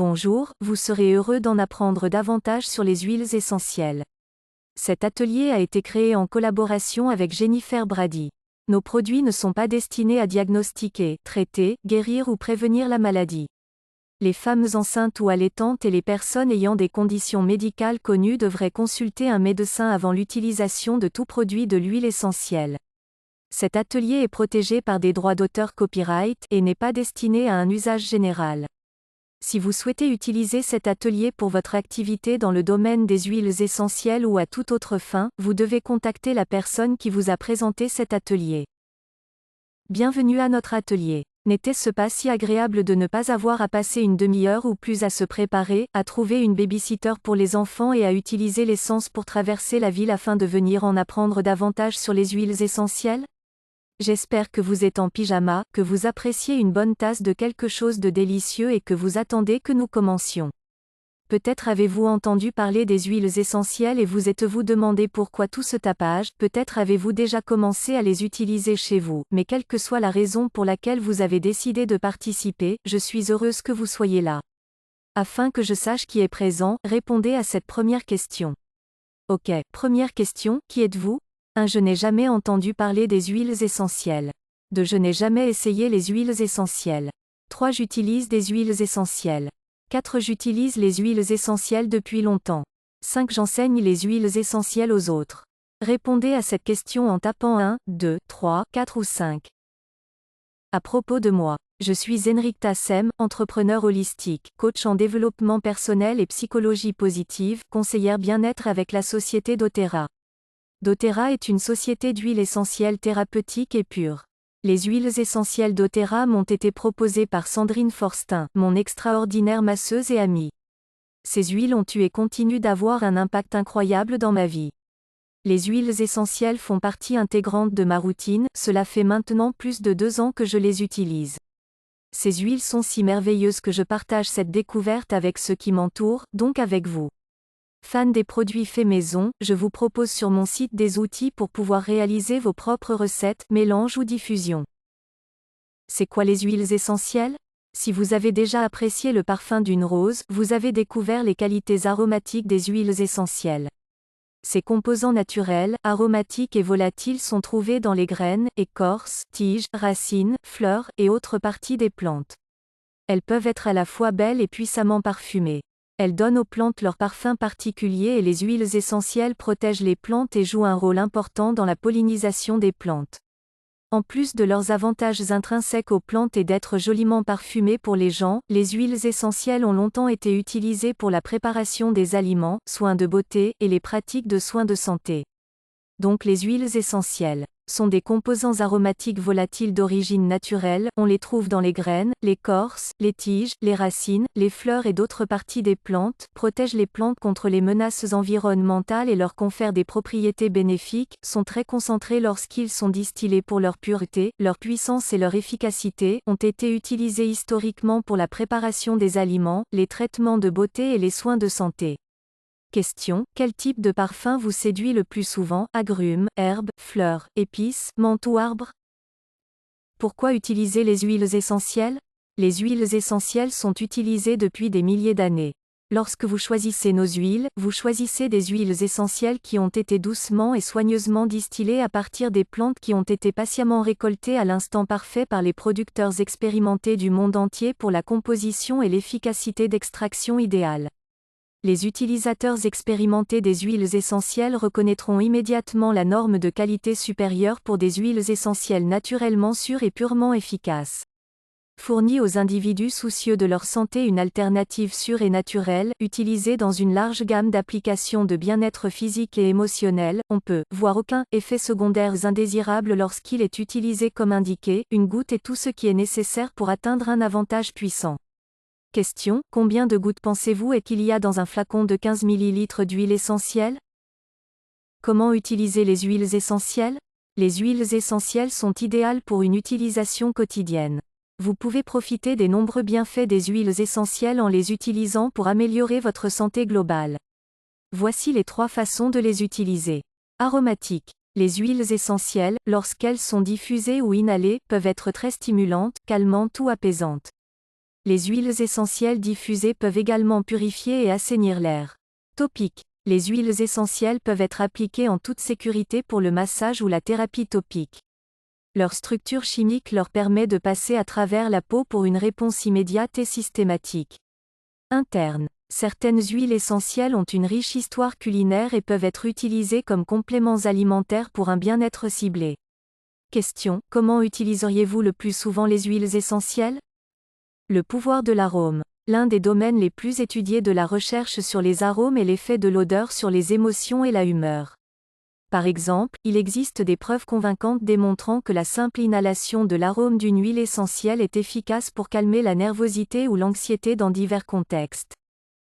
Bonjour, vous serez heureux d'en apprendre davantage sur les huiles essentielles. Cet atelier a été créé en collaboration avec Jennifer Brady. Nos produits ne sont pas destinés à diagnostiquer, traiter, guérir ou prévenir la maladie. Les femmes enceintes ou allaitantes et les personnes ayant des conditions médicales connues devraient consulter un médecin avant l'utilisation de tout produit de l'huile essentielle. Cet atelier est protégé par des droits d'auteur copyright et n'est pas destiné à un usage général. Si vous souhaitez utiliser cet atelier pour votre activité dans le domaine des huiles essentielles ou à toute autre fin, vous devez contacter la personne qui vous a présenté cet atelier. Bienvenue à notre atelier. N'était-ce pas si agréable de ne pas avoir à passer une demi-heure ou plus à se préparer, à trouver une baby-sitter pour les enfants et à utiliser l'essence pour traverser la ville afin de venir en apprendre davantage sur les huiles essentielles? J'espère que vous êtes en pyjama, que vous appréciez une bonne tasse de quelque chose de délicieux et que vous attendez que nous commencions. Peut-être avez-vous entendu parler des huiles essentielles et vous êtes-vous demandé pourquoi tout ce tapage, peut-être avez-vous déjà commencé à les utiliser chez vous, mais quelle que soit la raison pour laquelle vous avez décidé de participer, je suis heureuse que vous soyez là. Afin que je sache qui est présent, répondez à cette première question. Ok, première question, qui êtes-vous? 1. Je n'ai jamais entendu parler des huiles essentielles. 2. Je n'ai jamais essayé les huiles essentielles. 3. J'utilise des huiles essentielles. 4. J'utilise les huiles essentielles depuis longtemps. 5. J'enseigne les huiles essentielles aux autres. Répondez à cette question en tapant 1, 2, 3, 4 ou 5. À propos de moi. Je suis Enrique Sem, entrepreneur holistique, coach en développement personnel et psychologie positive, conseillère bien-être avec la société doTERRA. doTERRA est une société d'huiles essentielles thérapeutiques et pures. Les huiles essentielles doTERRA m'ont été proposées par Sandrine Forstin, mon extraordinaire masseuse et amie. Ces huiles ont eu et continuent d'avoir un impact incroyable dans ma vie. Les huiles essentielles font partie intégrante de ma routine, cela fait maintenant plus de 2 ans que je les utilise. Ces huiles sont si merveilleuses que je partage cette découverte avec ceux qui m'entourent, donc avec vous. Fan des produits faits maison, je vous propose sur mon site des outils pour pouvoir réaliser vos propres recettes, mélanges ou diffusions. C'est quoi les huiles essentielles? Si vous avez déjà apprécié le parfum d'une rose, vous avez découvert les qualités aromatiques des huiles essentielles. Ces composants naturels, aromatiques et volatiles sont trouvés dans les graines, écorces, tiges, racines, fleurs et autres parties des plantes. Elles peuvent être à la fois belles et puissamment parfumées. Elles donnent aux plantes leur parfum particulier et les huiles essentielles protègent les plantes et jouent un rôle important dans la pollinisation des plantes. En plus de leurs avantages intrinsèques aux plantes et d'être joliment parfumées pour les gens, les huiles essentielles ont longtemps été utilisées pour la préparation des aliments, soins de beauté, et les pratiques de soins de santé. Donc les huiles essentielles sont des composants aromatiques volatiles d'origine naturelle, on les trouve dans les graines, l'écorce, les tiges, les racines, les fleurs et d'autres parties des plantes, protègent les plantes contre les menaces environnementales et leur confèrent des propriétés bénéfiques, sont très concentrés lorsqu'ils sont distillés pour leur pureté, leur puissance et leur efficacité, ont été utilisés historiquement pour la préparation des aliments, les traitements de beauté et les soins de santé. Question: quel type de parfum vous séduit le plus souvent? Agrumes, herbes, fleurs, épices, menthe ou arbre? Pourquoi utiliser les huiles essentielles? Les huiles essentielles sont utilisées depuis des milliers d'années. Lorsque vous choisissez nos huiles, vous choisissez des huiles essentielles qui ont été doucement et soigneusement distillées à partir des plantes qui ont été patiemment récoltées à l'instant parfait par les producteurs expérimentés du monde entier pour la composition et l'efficacité d'extraction idéale. Les utilisateurs expérimentés des huiles essentielles reconnaîtront immédiatement la norme de qualité supérieure pour des huiles essentielles naturellement sûres et purement efficaces. Fournies aux individus soucieux de leur santé, une alternative sûre et naturelle, utilisée dans une large gamme d'applications de bien-être physique et émotionnel, on peut voir aucun effet secondaires indésirables lorsqu'il est utilisé comme indiqué, une goutte est tout ce qui est nécessaire pour atteindre un avantage puissant. Question: combien de gouttes pensez-vous qu'il y a dans un flacon de 15 ml d'huile essentielle? Comment utiliser les huiles essentielles? Les huiles essentielles sont idéales pour une utilisation quotidienne. Vous pouvez profiter des nombreux bienfaits des huiles essentielles en les utilisant pour améliorer votre santé globale. Voici les 3 façons de les utiliser. Aromatiques. Les huiles essentielles, lorsqu'elles sont diffusées ou inhalées, peuvent être très stimulantes, calmantes ou apaisantes. Les huiles essentielles diffusées peuvent également purifier et assainir l'air. Topique. Les huiles essentielles peuvent être appliquées en toute sécurité pour le massage ou la thérapie topique. Leur structure chimique leur permet de passer à travers la peau pour une réponse immédiate et systématique. Interne. Certaines huiles essentielles ont une riche histoire culinaire et peuvent être utilisées comme compléments alimentaires pour un bien-être ciblé. Question. Comment utiliseriez-vous le plus souvent les huiles essentielles? Le pouvoir de l'arôme. L'un des domaines les plus étudiés de la recherche sur les arômes est l'effet de l'odeur sur les émotions et la humeur. Par exemple, il existe des preuves convaincantes démontrant que la simple inhalation de l'arôme d'une huile essentielle est efficace pour calmer la nervosité ou l'anxiété dans divers contextes.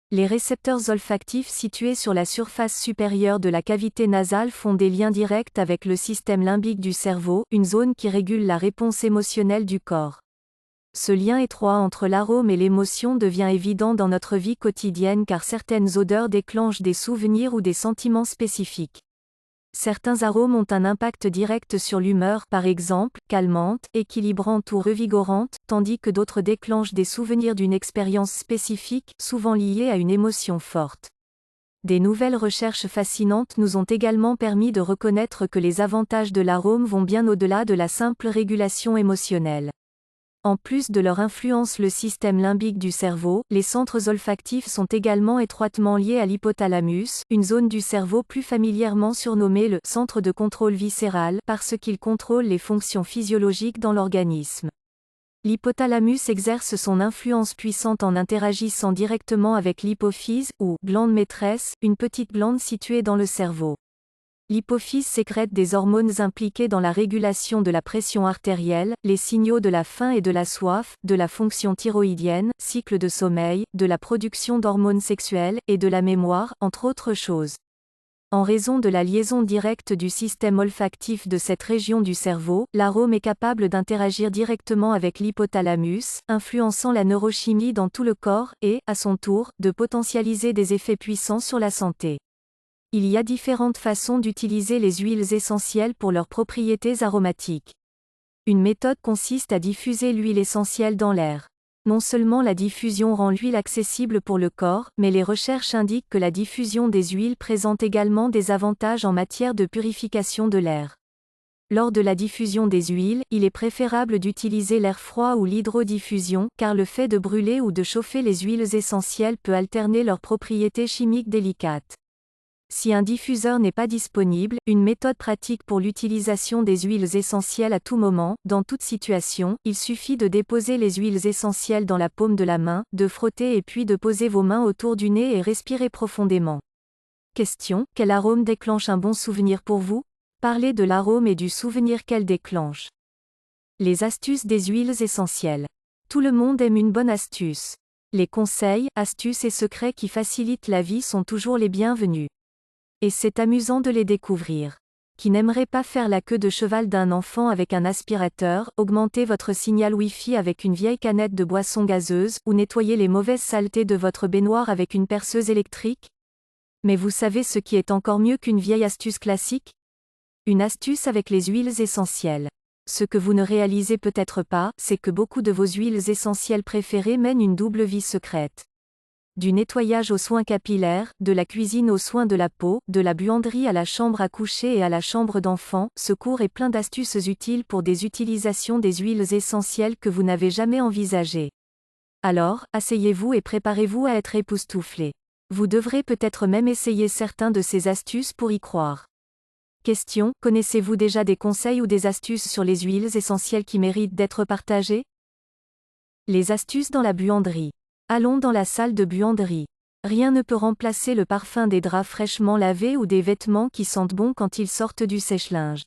Les récepteurs olfactifs situés sur la surface supérieure de la cavité nasale font des liens directs avec le système limbique du cerveau, une zone qui régule la réponse émotionnelle du corps. Ce lien étroit entre l'arôme et l'émotion devient évident dans notre vie quotidienne car certaines odeurs déclenchent des souvenirs ou des sentiments spécifiques. Certains arômes ont un impact direct sur l'humeur, par exemple, calmante, équilibrante ou revigorante, tandis que d'autres déclenchent des souvenirs d'une expérience spécifique, souvent liée à une émotion forte. Des nouvelles recherches fascinantes nous ont également permis de reconnaître que les avantages de l'arôme vont bien au-delà de la simple régulation émotionnelle. En plus de leur influence sur le système limbique du cerveau, les centres olfactifs sont également étroitement liés à l'hypothalamus, une zone du cerveau plus familièrement surnommée le centre de contrôle viscéral parce qu'il contrôle les fonctions physiologiques dans l'organisme. L'hypothalamus exerce son influence puissante en interagissant directement avec l'hypophyse, ou glande maîtresse, une petite glande située dans le cerveau. L'hypophyse sécrète des hormones impliquées dans la régulation de la pression artérielle, les signaux de la faim et de la soif, de la fonction thyroïdienne, cycle de sommeil, de la production d'hormones sexuelles, et de la mémoire, entre autres choses. En raison de la liaison directe du système olfactif de cette région du cerveau, l'arôme est capable d'interagir directement avec l'hypothalamus, influençant la neurochimie dans tout le corps et, à son tour, de potentialiser des effets puissants sur la santé. Il y a différentes façons d'utiliser les huiles essentielles pour leurs propriétés aromatiques. Une méthode consiste à diffuser l'huile essentielle dans l'air. Non seulement la diffusion rend l'huile accessible pour le corps, mais les recherches indiquent que la diffusion des huiles présente également des avantages en matière de purification de l'air. Lors de la diffusion des huiles, il est préférable d'utiliser l'air froid ou l'hydrodiffusion, car le fait de brûler ou de chauffer les huiles essentielles peut altérer leurs propriétés chimiques délicates. Si un diffuseur n'est pas disponible, une méthode pratique pour l'utilisation des huiles essentielles à tout moment, dans toute situation, il suffit de déposer les huiles essentielles dans la paume de la main, de frotter et puis de poser vos mains autour du nez et respirer profondément. Question. Quel arôme déclenche un bon souvenir pour vous? Parlez de l'arôme et du souvenir qu'elle déclenche. Les astuces des huiles essentielles. Tout le monde aime une bonne astuce. Les conseils, astuces et secrets qui facilitent la vie sont toujours les bienvenus. Et c'est amusant de les découvrir. Qui n'aimerait pas faire la queue de cheval d'un enfant avec un aspirateur, augmenter votre signal Wi-Fi avec une vieille canette de boisson gazeuse, ou nettoyer les mauvaises saletés de votre baignoire avec une perceuse électrique? Mais vous savez ce qui est encore mieux qu'une vieille astuce classique? Une astuce avec les huiles essentielles. Ce que vous ne réalisez peut-être pas, c'est que beaucoup de vos huiles essentielles préférées mènent une double vie secrète. Du nettoyage aux soins capillaires, de la cuisine aux soins de la peau, de la buanderie à la chambre à coucher et à la chambre d'enfant, ce cours est plein d'astuces utiles pour des utilisations des huiles essentielles que vous n'avez jamais envisagées. Alors, asseyez-vous et préparez-vous à être époustouflé. Vous devrez peut-être même essayer certains de ces astuces pour y croire. Question. Connaissez-vous déjà des conseils ou des astuces sur les huiles essentielles qui méritent d'être partagées? Les astuces dans la buanderie. Allons dans la salle de buanderie. Rien ne peut remplacer le parfum des draps fraîchement lavés ou des vêtements qui sentent bon quand ils sortent du sèche-linge.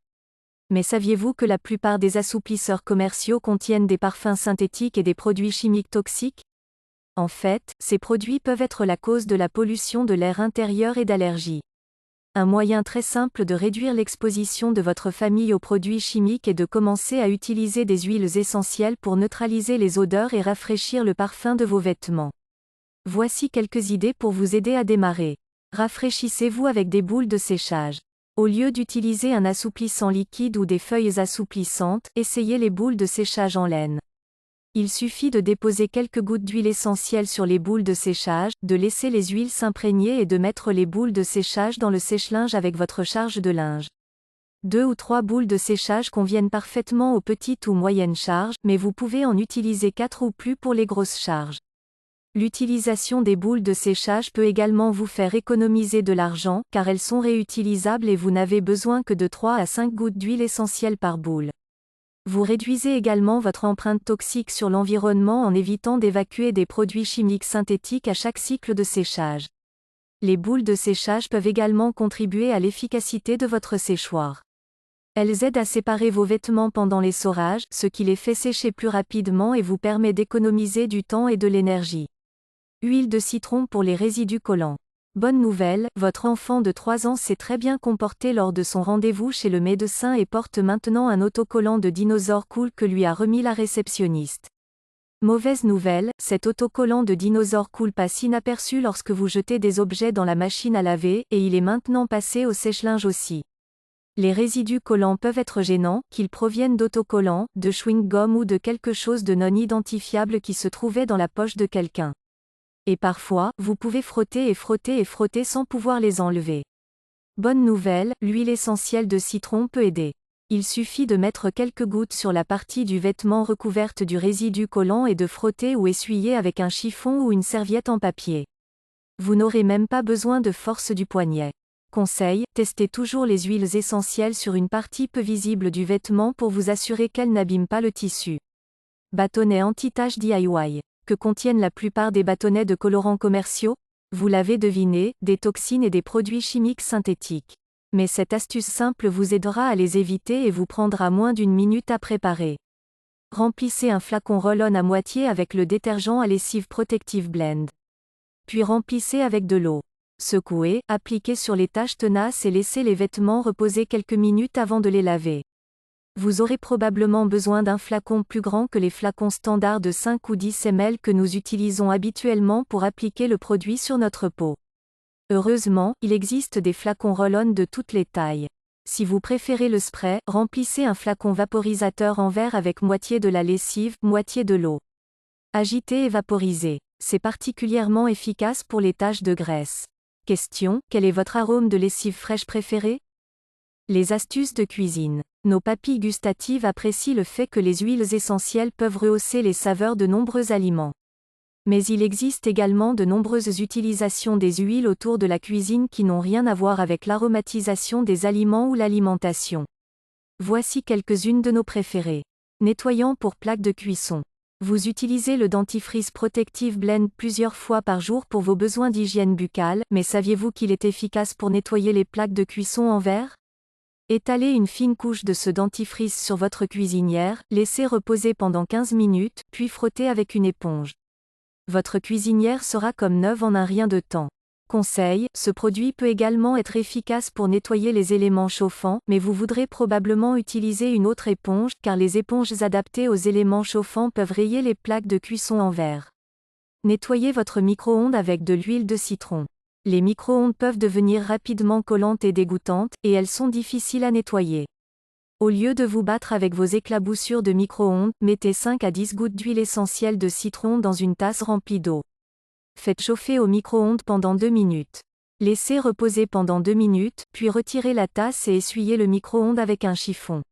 Mais saviez-vous que la plupart des assouplisseurs commerciaux contiennent des parfums synthétiques et des produits chimiques toxiques? En fait, ces produits peuvent être la cause de la pollution de l'air intérieur et d'allergies. Un moyen très simple de réduire l'exposition de votre famille aux produits chimiques est de commencer à utiliser des huiles essentielles pour neutraliser les odeurs et rafraîchir le parfum de vos vêtements. Voici quelques idées pour vous aider à démarrer. Rafraîchissez-vous avec des boules de séchage. Au lieu d'utiliser un assouplissant liquide ou des feuilles assouplissantes, essayez les boules de séchage en laine. Il suffit de déposer quelques gouttes d'huile essentielle sur les boules de séchage, de laisser les huiles s'imprégner et de mettre les boules de séchage dans le sèche-linge avec votre charge de linge. 2 ou 3 boules de séchage conviennent parfaitement aux petites ou moyennes charges, mais vous pouvez en utiliser 4 ou plus pour les grosses charges. L'utilisation des boules de séchage peut également vous faire économiser de l'argent, car elles sont réutilisables et vous n'avez besoin que de 3 à 5 gouttes d'huile essentielle par boule. Vous réduisez également votre empreinte toxique sur l'environnement en évitant d'évacuer des produits chimiques synthétiques à chaque cycle de séchage. Les boules de séchage peuvent également contribuer à l'efficacité de votre séchoir. Elles aident à séparer vos vêtements pendant l'essorage, ce qui les fait sécher plus rapidement et vous permet d'économiser du temps et de l'énergie. Huile de citron pour les résidus collants. Bonne nouvelle, votre enfant de 3 ans s'est très bien comporté lors de son rendez-vous chez le médecin et porte maintenant un autocollant de dinosaure cool que lui a remis la réceptionniste. Mauvaise nouvelle, cet autocollant de dinosaure cool passe inaperçu lorsque vous jetez des objets dans la machine à laver, et il est maintenant passé au sèche-linge aussi. Les résidus collants peuvent être gênants, qu'ils proviennent d'autocollants, de chewing-gum ou de quelque chose de non identifiable qui se trouvait dans la poche de quelqu'un. Et parfois, vous pouvez frotter et frotter et frotter sans pouvoir les enlever. Bonne nouvelle, l'huile essentielle de citron peut aider. Il suffit de mettre quelques gouttes sur la partie du vêtement recouverte du résidu collant et de frotter ou essuyer avec un chiffon ou une serviette en papier. Vous n'aurez même pas besoin de force du poignet. Conseil, testez toujours les huiles essentielles sur une partie peu visible du vêtement pour vous assurer qu'elles n'abîment pas le tissu. Bâtonnet anti-tache DIY. Que contiennent la plupart des bâtonnets de colorants commerciaux? Vous l'avez deviné, des toxines et des produits chimiques synthétiques. Mais cette astuce simple vous aidera à les éviter et vous prendra moins d'1 minute à préparer. Remplissez un flacon roll-on à moitié avec le détergent à lessive Protective Blend. Puis remplissez avec de l'eau. Secouez, appliquez sur les taches tenaces et laissez les vêtements reposer quelques minutes avant de les laver. Vous aurez probablement besoin d'un flacon plus grand que les flacons standards de 5 ou 10 ml que nous utilisons habituellement pour appliquer le produit sur notre peau. Heureusement, il existe des flacons roll-on de toutes les tailles. Si vous préférez le spray, remplissez un flacon vaporisateur en verre avec moitié de la lessive, moitié de l'eau. Agitez et vaporisez. C'est particulièrement efficace pour les taches de graisse. Question, quel est votre arôme de lessive fraîche préféré? Les astuces de cuisine. Nos papilles gustatives apprécient le fait que les huiles essentielles peuvent rehausser les saveurs de nombreux aliments. Mais il existe également de nombreuses utilisations des huiles autour de la cuisine qui n'ont rien à voir avec l'aromatisation des aliments ou l'alimentation. Voici quelques-unes de nos préférées. Nettoyant pour plaques de cuisson. Vous utilisez le dentifrice Protective Blend plusieurs fois par jour pour vos besoins d'hygiène buccale, mais saviez-vous qu'il est efficace pour nettoyer les plaques de cuisson en verre? Étalez une fine couche de ce dentifrice sur votre cuisinière, laissez reposer pendant 15 minutes, puis frottez avec une éponge. Votre cuisinière sera comme neuve en un rien de temps. Conseil, ce produit peut également être efficace pour nettoyer les éléments chauffants, mais vous voudrez probablement utiliser une autre éponge, car les éponges adaptées aux éléments chauffants peuvent rayer les plaques de cuisson en verre. Nettoyez votre micro-ondes avec de l'huile de citron. Les micro-ondes peuvent devenir rapidement collantes et dégoûtantes, et elles sont difficiles à nettoyer. Au lieu de vous battre avec vos éclaboussures de micro-ondes, mettez 5 à 10 gouttes d'huile essentielle de citron dans une tasse remplie d'eau. Faites chauffer au micro-ondes pendant 2 minutes. Laissez reposer pendant 2 minutes, puis retirez la tasse et essuyez le micro-ondes avec un chiffon.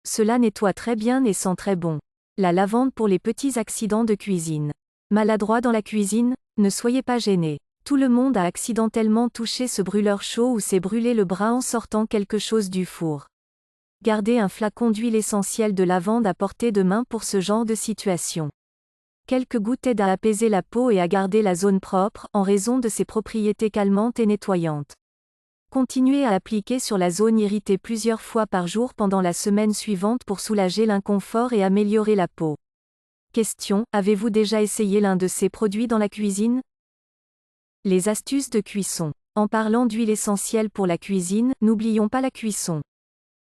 Cela nettoie très bien et sent très bon. La lavande pour les petits accidents de cuisine. Maladroit dans la cuisine? Ne soyez pas gêné. Tout le monde a accidentellement touché ce brûleur chaud ou s'est brûlé le bras en sortant quelque chose du four. Gardez un flacon d'huile essentielle de lavande à portée de main pour ce genre de situation. Quelques gouttes aident à apaiser la peau et à garder la zone propre, en raison de ses propriétés calmantes et nettoyantes. Continuez à appliquer sur la zone irritée plusieurs fois par jour pendant la semaine suivante pour soulager l'inconfort et améliorer la peau. Question, avez-vous déjà essayé l'un de ces produits dans la cuisine? Les astuces de cuisson. En parlant d'huile essentielle pour la cuisine, n'oublions pas la cuisson.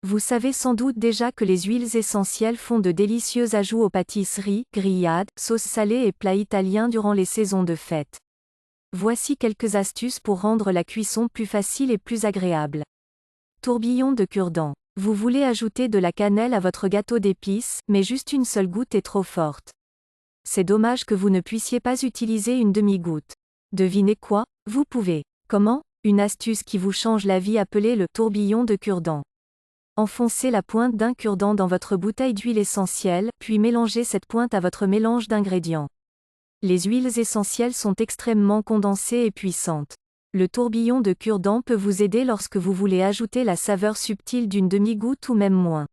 Vous savez sans doute déjà que les huiles essentielles font de délicieux ajouts aux pâtisseries, grillades, sauces salées et plats italiens durant les saisons de fête. Voici quelques astuces pour rendre la cuisson plus facile et plus agréable. Tourbillon de cure-dents. Vous voulez ajouter de la cannelle à votre gâteau d'épices, mais juste une seule goutte est trop forte. C'est dommage que vous ne puissiez pas utiliser une demi-goutte. Devinez quoi? Vous pouvez. Comment? Une astuce qui vous change la vie appelée le tourbillon de cure-dents. Enfoncez la pointe d'un cure-dent dans votre bouteille d'huile essentielle, puis mélangez cette pointe à votre mélange d'ingrédients. Les huiles essentielles sont extrêmement condensées et puissantes. Le tourbillon de cure-dent peut vous aider lorsque vous voulez ajouter la saveur subtile d'une demi-goutte ou même moins.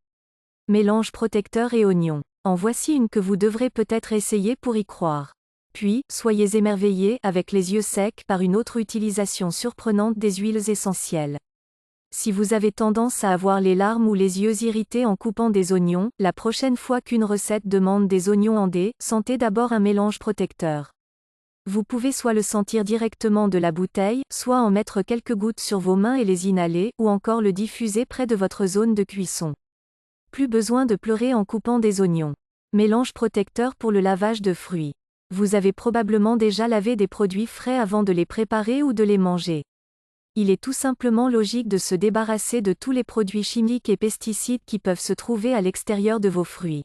Mélange protecteur et oignon. En voici une que vous devrez peut-être essayer pour y croire. Puis, soyez émerveillés, avec les yeux secs, par une autre utilisation surprenante des huiles essentielles. Si vous avez tendance à avoir les larmes ou les yeux irrités en coupant des oignons, la prochaine fois qu'une recette demande des oignons en dés, sentez d'abord un mélange protecteur. Vous pouvez soit le sentir directement de la bouteille, soit en mettre quelques gouttes sur vos mains et les inhaler, ou encore le diffuser près de votre zone de cuisson. Plus besoin de pleurer en coupant des oignons. Mélange protecteur pour le lavage de fruits. Vous avez probablement déjà lavé des produits frais avant de les préparer ou de les manger. Il est tout simplement logique de se débarrasser de tous les produits chimiques et pesticides qui peuvent se trouver à l'extérieur de vos fruits.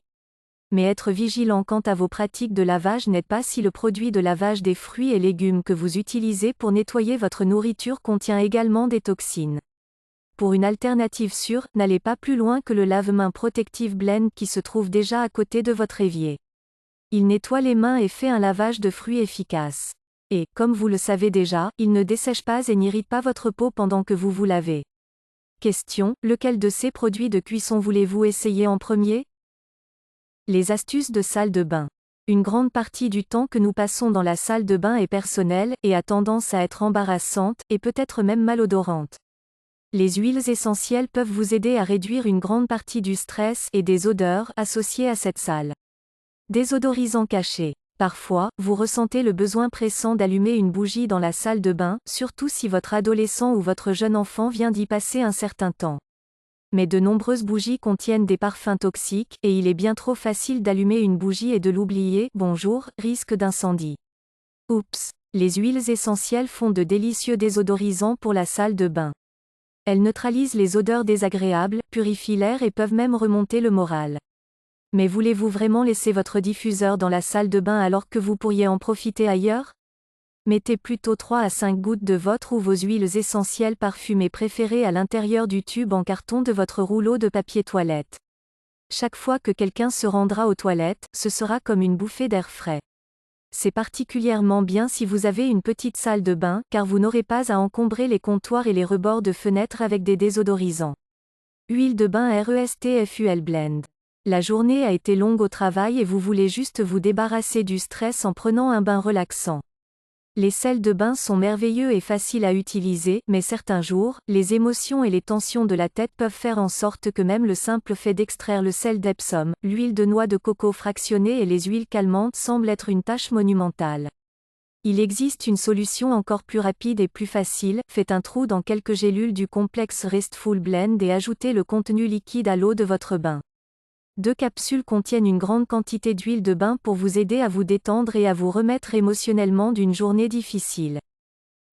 Mais être vigilant quant à vos pratiques de lavage n'aide pas si le produit de lavage des fruits et légumes que vous utilisez pour nettoyer votre nourriture contient également des toxines. Pour une alternative sûre, n'allez pas plus loin que le lave-mains Protective Blend qui se trouve déjà à côté de votre évier. Il nettoie les mains et fait un lavage de fruits efficace. Et, comme vous le savez déjà, il ne dessèche pas et n'irrite pas votre peau pendant que vous vous lavez. Question: lequel de ces produits de cuisson voulez-vous essayer en premier? Les astuces de salle de bain. Une grande partie du temps que nous passons dans la salle de bain est personnelle, et a tendance à être embarrassante, et peut-être même malodorante. Les huiles essentielles peuvent vous aider à réduire une grande partie du stress et des odeurs associées à cette salle. Désodorisant caché. Parfois, vous ressentez le besoin pressant d'allumer une bougie dans la salle de bain, surtout si votre adolescent ou votre jeune enfant vient d'y passer un certain temps. Mais de nombreuses bougies contiennent des parfums toxiques, et il est bien trop facile d'allumer une bougie et de l'oublier. Bonjour, risque d'incendie. Oups. Les huiles essentielles font de délicieux désodorisants pour la salle de bain. Elles neutralisent les odeurs désagréables, purifient l'air et peuvent même remonter le moral. Mais voulez-vous vraiment laisser votre diffuseur dans la salle de bain alors que vous pourriez en profiter ailleurs? Mettez plutôt 3 à 5 gouttes de votre ou vos huiles essentielles parfumées préférées à l'intérieur du tube en carton de votre rouleau de papier toilette. Chaque fois que quelqu'un se rendra aux toilettes, ce sera comme une bouffée d'air frais. C'est particulièrement bien si vous avez une petite salle de bain, car vous n'aurez pas à encombrer les comptoirs et les rebords de fenêtres avec des désodorisants. Huile de bain RESTFUL Blend. La journée a été longue au travail et vous voulez juste vous débarrasser du stress en prenant un bain relaxant. Les sels de bain sont merveilleux et faciles à utiliser, mais certains jours, les émotions et les tensions de la tête peuvent faire en sorte que même le simple fait d'extraire le sel d'Epsom, l'huile de noix de coco fractionnée et les huiles calmantes semble être une tâche monumentale. Il existe une solution encore plus rapide et plus facile: faites un trou dans quelques gélules du complexe Restful Blend et ajoutez le contenu liquide à l'eau de votre bain. 2 capsules contiennent une grande quantité d'huile de bain pour vous aider à vous détendre et à vous remettre émotionnellement d'une journée difficile.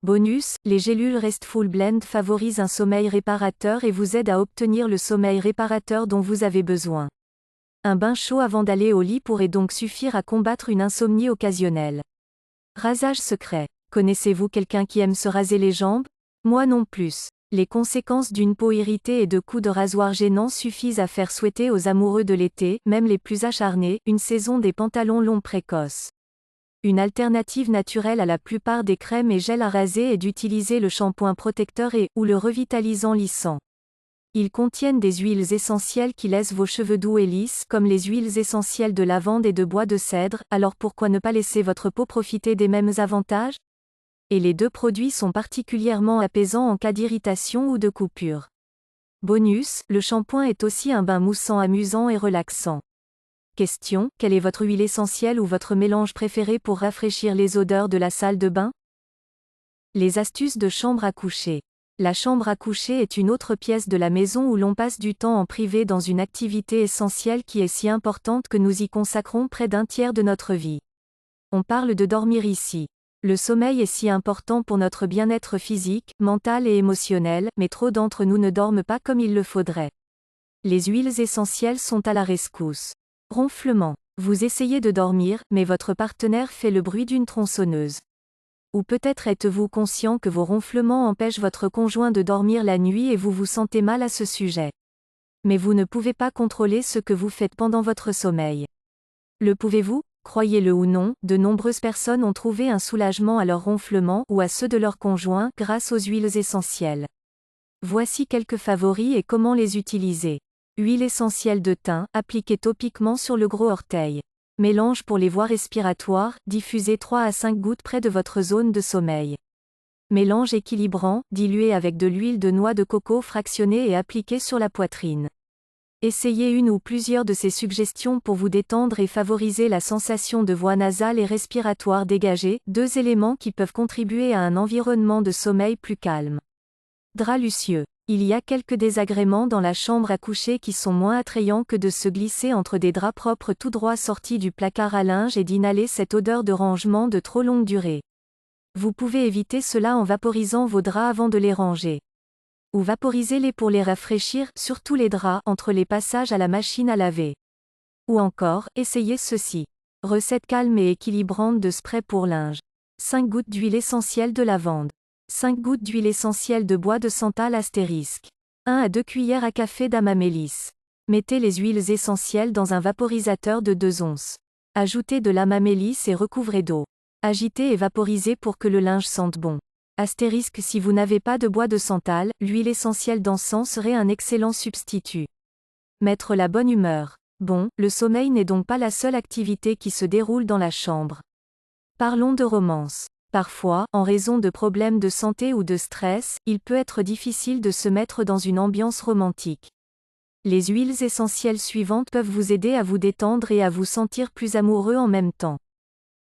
Bonus, les gélules Restful Blend favorisent un sommeil réparateur et vous aident à obtenir le sommeil réparateur dont vous avez besoin. Un bain chaud avant d'aller au lit pourrait donc suffire à combattre une insomnie occasionnelle. Rasage secret. Connaissez-vous quelqu'un qui aime se raser les jambes? Moi non plus. Les conséquences d'une peau irritée et de coups de rasoir gênants suffisent à faire souhaiter aux amoureux de l'été, même les plus acharnés, une saison des pantalons longs précoce. Une alternative naturelle à la plupart des crèmes et gels à raser est d'utiliser le shampoing protecteur ou le revitalisant lissant. Ils contiennent des huiles essentielles qui laissent vos cheveux doux et lisses, comme les huiles essentielles de lavande et de bois de cèdre, alors pourquoi ne pas laisser votre peau profiter des mêmes avantages? Et les 2 produits sont particulièrement apaisants en cas d'irritation ou de coupure. Bonus, le shampoing est aussi un bain moussant amusant et relaxant. Question: quelle est votre huile essentielle ou votre mélange préféré pour rafraîchir les odeurs de la salle de bain? Les astuces de chambre à coucher. La chambre à coucher est une autre pièce de la maison où l'on passe du temps en privé dans une activité essentielle qui est si importante que nous y consacrons près d'un tiers de notre vie. On parle de dormir ici. Le sommeil est si important pour notre bien-être physique, mental et émotionnel, mais trop d'entre nous ne dorment pas comme il le faudrait. Les huiles essentielles sont à la rescousse. Ronflement. Vous essayez de dormir, mais votre partenaire fait le bruit d'une tronçonneuse. Ou peut-être êtes-vous conscient que vos ronflements empêchent votre conjoint de dormir la nuit et vous vous sentez mal à ce sujet. Mais vous ne pouvez pas contrôler ce que vous faites pendant votre sommeil. Le pouvez-vous? Croyez-le ou non, de nombreuses personnes ont trouvé un soulagement à leurs ronflements ou à ceux de leur conjoint grâce aux huiles essentielles. Voici quelques favoris et comment les utiliser. Huile essentielle de thym, appliquée topiquement sur le gros orteil. Mélange pour les voies respiratoires, diffusez 3 à 5 gouttes près de votre zone de sommeil. Mélange équilibrant, dilué avec de l'huile de noix de coco fractionnée et appliquée sur la poitrine. Essayez une ou plusieurs de ces suggestions pour vous détendre et favoriser la sensation de voie nasale et respiratoire dégagée, 2 éléments qui peuvent contribuer à un environnement de sommeil plus calme. Drap lucieux. Il y a quelques désagréments dans la chambre à coucher qui sont moins attrayants que de se glisser entre des draps propres tout droit sortis du placard à linge et d'inhaler cette odeur de rangement de trop longue durée. Vous pouvez éviter cela en vaporisant vos draps avant de les ranger. Ou vaporisez-les pour les rafraîchir, surtout les draps, entre les passages à la machine à laver. Ou encore, essayez ceci. Recette calme et équilibrante de spray pour linge. 5 gouttes d'huile essentielle de lavande. 5 gouttes d'huile essentielle de bois de santal astérisque. 1 à 2 cuillères à café d'amamélis. Mettez les huiles essentielles dans un vaporisateur de 2 onces. Ajoutez de l'amamélis et recouvrez d'eau. Agitez et vaporisez pour que le linge sente bon. Astérisque si vous n'avez pas de bois de santal, l'huile essentielle d'encens serait un excellent substitut. Mettre la bonne humeur. Bon, le sommeil n'est donc pas la seule activité qui se déroule dans la chambre. Parlons de romance. Parfois, en raison de problèmes de santé ou de stress, il peut être difficile de se mettre dans une ambiance romantique. Les huiles essentielles suivantes peuvent vous aider à vous détendre et à vous sentir plus amoureux en même temps.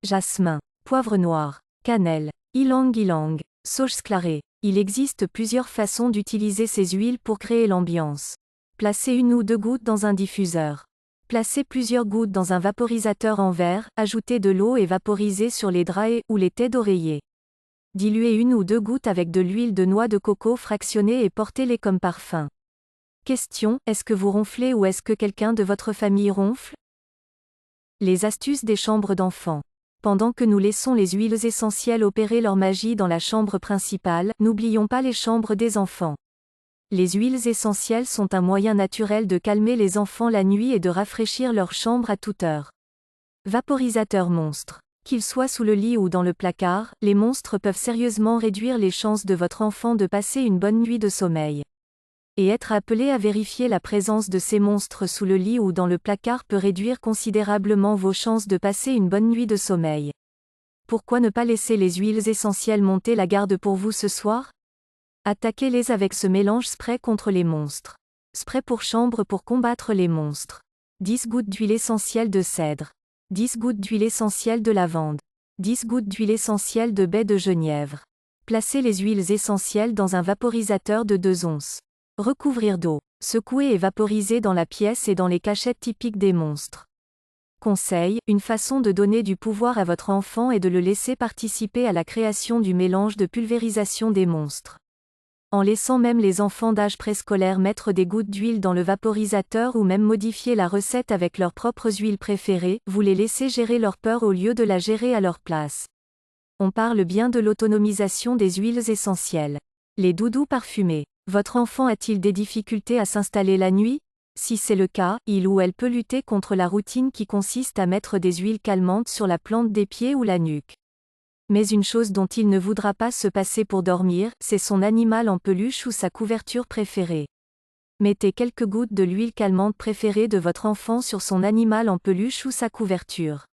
Jasmin, poivre noir, cannelle, ylang-ylang, sauge clarée. Il existe plusieurs façons d'utiliser ces huiles pour créer l'ambiance. Placez 1 ou 2 gouttes dans un diffuseur. Placez plusieurs gouttes dans un vaporisateur en verre, ajoutez de l'eau et vaporisez sur les draps ou les têtes d'oreiller. Diluez 1 ou 2 gouttes avec de l'huile de noix de coco fractionnée et portez-les comme parfum. Question, est-ce que vous ronflez ou est-ce que quelqu'un de votre famille ronfle? Les astuces des chambres d'enfants. Pendant que nous laissons les huiles essentielles opérer leur magie dans la chambre principale, n'oublions pas les chambres des enfants. Les huiles essentielles sont un moyen naturel de calmer les enfants la nuit et de rafraîchir leur chambre à toute heure. Vaporisateur monstre. Qu'ils soient sous le lit ou dans le placard, les monstres peuvent sérieusement réduire les chances de votre enfant de passer une bonne nuit de sommeil. Et être appelé à vérifier la présence de ces monstres sous le lit ou dans le placard peut réduire considérablement vos chances de passer une bonne nuit de sommeil. Pourquoi ne pas laisser les huiles essentielles monter la garde pour vous ce soir? Attaquez-les avec ce mélange spray contre les monstres. Spray pour chambre pour combattre les monstres. 10 gouttes d'huile essentielle de cèdre. 10 gouttes d'huile essentielle de lavande. 10 gouttes d'huile essentielle de baie de genièvre. Placez les huiles essentielles dans un vaporisateur de 2 onces. Recouvrir d'eau. Secouer et vaporiser dans la pièce et dans les cachettes typiques des monstres. Conseil, une façon de donner du pouvoir à votre enfant est de le laisser participer à la création du mélange de pulvérisation des monstres. En laissant même les enfants d'âge préscolaire mettre des gouttes d'huile dans le vaporisateur ou même modifier la recette avec leurs propres huiles préférées, vous les laissez gérer leur peur au lieu de la gérer à leur place. On parle bien de l'autonomisation des huiles essentielles. Les doudous parfumés. Votre enfant a-t-il des difficultés à s'installer la nuit? Si c'est le cas, il ou elle peut lutter contre la routine qui consiste à mettre des huiles calmantes sur la plante des pieds ou la nuque. Mais une chose dont il ne voudra pas se passer pour dormir, c'est son animal en peluche ou sa couverture préférée. Mettez quelques gouttes de l'huile calmante préférée de votre enfant sur son animal en peluche ou sa couverture.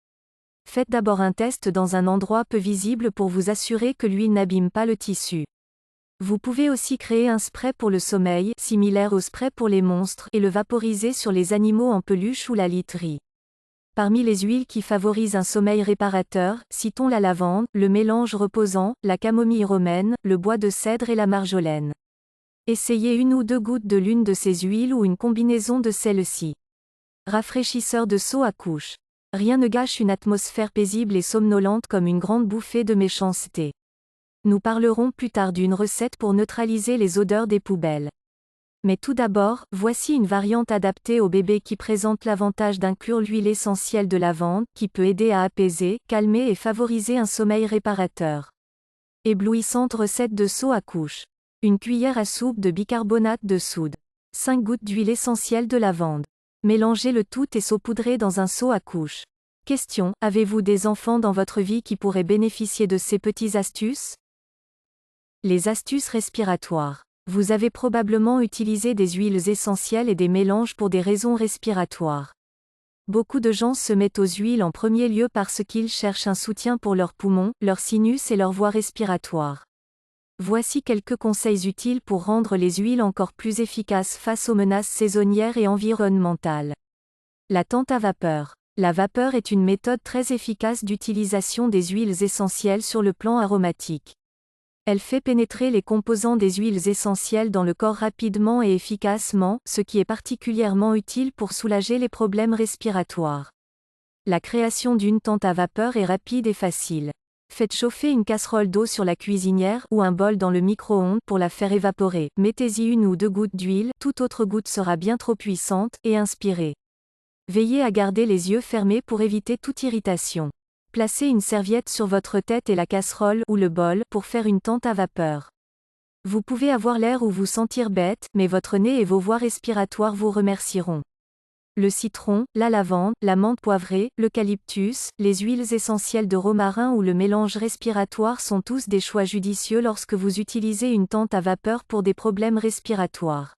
Faites d'abord un test dans un endroit peu visible pour vous assurer que l'huile n'abîme pas le tissu. Vous pouvez aussi créer un spray pour le sommeil, similaire au spray pour les monstres, et le vaporiser sur les animaux en peluche ou la literie. Parmi les huiles qui favorisent un sommeil réparateur, citons la lavande, le mélange reposant, la camomille romaine, le bois de cèdre et la marjolaine. Essayez 1 ou 2 gouttes de l'une de ces huiles ou une combinaison de celles-ci. Rafraîchisseur de seau à couche. Rien ne gâche une atmosphère paisible et somnolente comme une grande bouffée de méchanceté. Nous parlerons plus tard d'une recette pour neutraliser les odeurs des poubelles. Mais tout d'abord, voici une variante adaptée aux bébés qui présente l'avantage d'inclure l'huile essentielle de lavande, qui peut aider à apaiser, calmer et favoriser un sommeil réparateur. Éblouissante recette de seau à couche. Une cuillère à soupe de bicarbonate de soude. 5 gouttes d'huile essentielle de lavande. Mélangez le tout et saupoudrez dans un seau à couche. Question, avez-vous des enfants dans votre vie qui pourraient bénéficier de ces petites astuces? Les astuces respiratoires. Vous avez probablement utilisé des huiles essentielles et des mélanges pour des raisons respiratoires. Beaucoup de gens se mettent aux huiles en premier lieu parce qu'ils cherchent un soutien pour leurs poumons, leurs sinus et leurs voies respiratoires. Voici quelques conseils utiles pour rendre les huiles encore plus efficaces face aux menaces saisonnières et environnementales. La tente à vapeur. La vapeur est une méthode très efficace d'utilisation des huiles essentielles sur le plan aromatique. Elle fait pénétrer les composants des huiles essentielles dans le corps rapidement et efficacement, ce qui est particulièrement utile pour soulager les problèmes respiratoires. La création d'une tente à vapeur est rapide et facile. Faites chauffer une casserole d'eau sur la cuisinière ou un bol dans le micro-ondes pour la faire évaporer. Mettez-y 1 ou 2 gouttes d'huile, toute autre goutte sera bien trop puissante, et inspirez. Veillez à garder les yeux fermés pour éviter toute irritation. Placez une serviette sur votre tête et la casserole ou le bol pour faire une tente à vapeur. Vous pouvez avoir l'air ou vous sentir bête, mais votre nez et vos voies respiratoires vous remercieront. Le citron, la lavande, la menthe poivrée, l'eucalyptus, les huiles essentielles de romarin ou le mélange respiratoire sont tous des choix judicieux lorsque vous utilisez une tente à vapeur pour des problèmes respiratoires.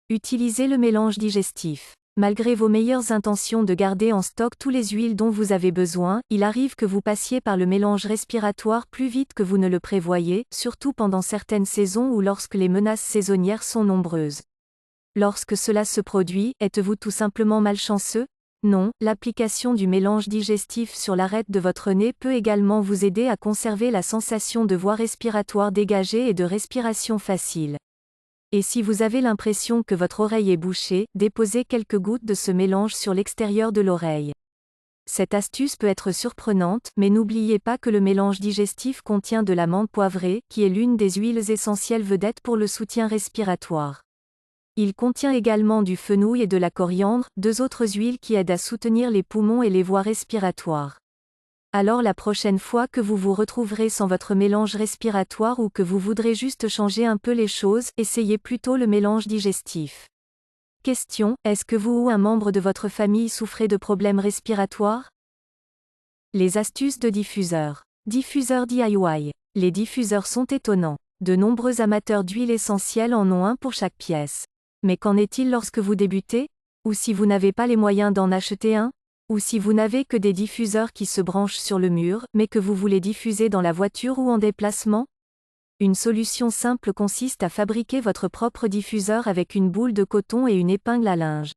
Utilisez le mélange digestif. Malgré vos meilleures intentions de garder en stock toutes les huiles dont vous avez besoin, il arrive que vous passiez par le mélange respiratoire plus vite que vous ne le prévoyez, surtout pendant certaines saisons ou lorsque les menaces saisonnières sont nombreuses. Lorsque cela se produit, êtes-vous tout simplement malchanceux? Non, l'application du mélange digestif sur l'arête de votre nez peut également vous aider à conserver la sensation de voie respiratoire dégagée et de respiration facile. Et si vous avez l'impression que votre oreille est bouchée, déposez quelques gouttes de ce mélange sur l'extérieur de l'oreille. Cette astuce peut être surprenante, mais n'oubliez pas que le mélange digestif contient de la menthe poivrée, qui est l'une des huiles essentielles vedettes pour le soutien respiratoire. Il contient également du fenouil et de la coriandre, 2 autres huiles qui aident à soutenir les poumons et les voies respiratoires. Alors la prochaine fois que vous vous retrouverez sans votre mélange respiratoire ou que vous voudrez juste changer un peu les choses, essayez plutôt le mélange digestif. Question, est-ce que vous ou un membre de votre famille souffrez de problèmes respiratoires? Les astuces de diffuseurs. Diffuseur DIY. Les diffuseurs sont étonnants. De nombreux amateurs d'huile essentielle en ont un pour chaque pièce. Mais qu'en est-il lorsque vous débutez? Ou si vous n'avez pas les moyens d'en acheter un? Ou si vous n'avez que des diffuseurs qui se branchent sur le mur, mais que vous voulez diffuser dans la voiture ou en déplacement? Une solution simple consiste à fabriquer votre propre diffuseur avec une boule de coton et une épingle à linge.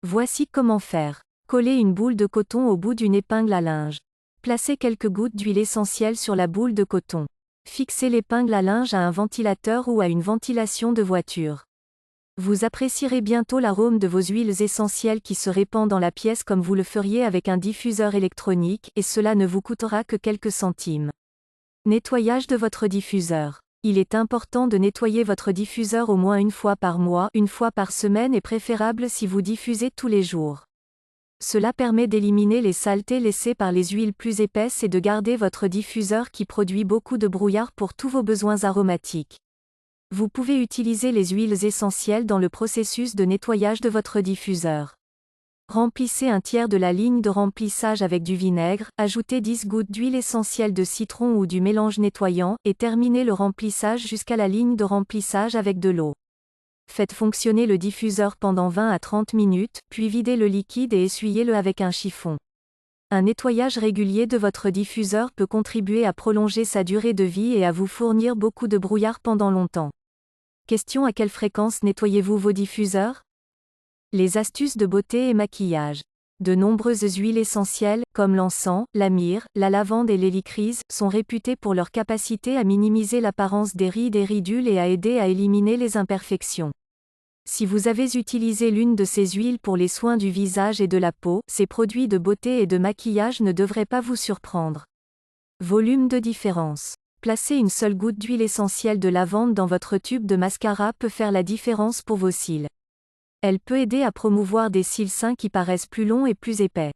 Voici comment faire. Collez une boule de coton au bout d'une épingle à linge. Placez quelques gouttes d'huile essentielle sur la boule de coton. Fixez l'épingle à linge à un ventilateur ou à une ventilation de voiture. Vous apprécierez bientôt l'arôme de vos huiles essentielles qui se répand dans la pièce comme vous le feriez avec un diffuseur électronique, et cela ne vous coûtera que quelques centimes. Nettoyage de votre diffuseur. Il est important de nettoyer votre diffuseur au moins 1 fois par mois, 1 fois par semaine et préférable si vous diffusez tous les jours. Cela permet d'éliminer les saletés laissées par les huiles plus épaisses et de garder votre diffuseur qui produit beaucoup de brouillard pour tous vos besoins aromatiques. Vous pouvez utiliser les huiles essentielles dans le processus de nettoyage de votre diffuseur. Remplissez un tiers de la ligne de remplissage avec du vinaigre, ajoutez 10 gouttes d'huile essentielle de citron ou du mélange nettoyant, et terminez le remplissage jusqu'à la ligne de remplissage avec de l'eau. Faites fonctionner le diffuseur pendant 20 à 30 minutes, puis videz le liquide et essuyez-le avec un chiffon. Un nettoyage régulier de votre diffuseur peut contribuer à prolonger sa durée de vie et à vous fournir beaucoup de brouillard pendant longtemps. Question, à quelle fréquence nettoyez-vous vos diffuseurs? Les astuces de beauté et maquillage. De nombreuses huiles essentielles, comme l'encens, la myrrhe, la lavande et l'hélicryse, sont réputées pour leur capacité à minimiser l'apparence des rides et ridules et à aider à éliminer les imperfections. Si vous avez utilisé l'une de ces huiles pour les soins du visage et de la peau, ces produits de beauté et de maquillage ne devraient pas vous surprendre. Volume de différence. Placer une seule goutte d'huile essentielle de lavande dans votre tube de mascara peut faire la différence pour vos cils. Elle peut aider à promouvoir des cils sains qui paraissent plus longs et plus épais.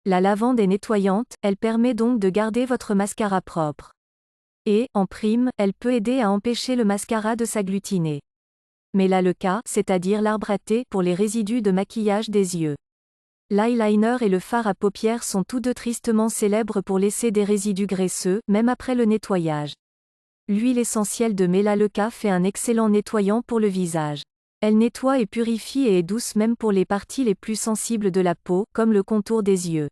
La lavande est nettoyante, elle permet donc de garder votre mascara propre. Et, en prime, elle peut aider à empêcher le mascara de s'agglutiner. Melaleuca, c'est-à-dire l'arbre à thé pour les résidus de maquillage des yeux. L'eyeliner et le fard à paupières sont tous deux tristement célèbres pour laisser des résidus graisseux, même après le nettoyage. L'huile essentielle de Melaleuca fait un excellent nettoyant pour le visage. Elle nettoie et purifie et est douce même pour les parties les plus sensibles de la peau, comme le contour des yeux.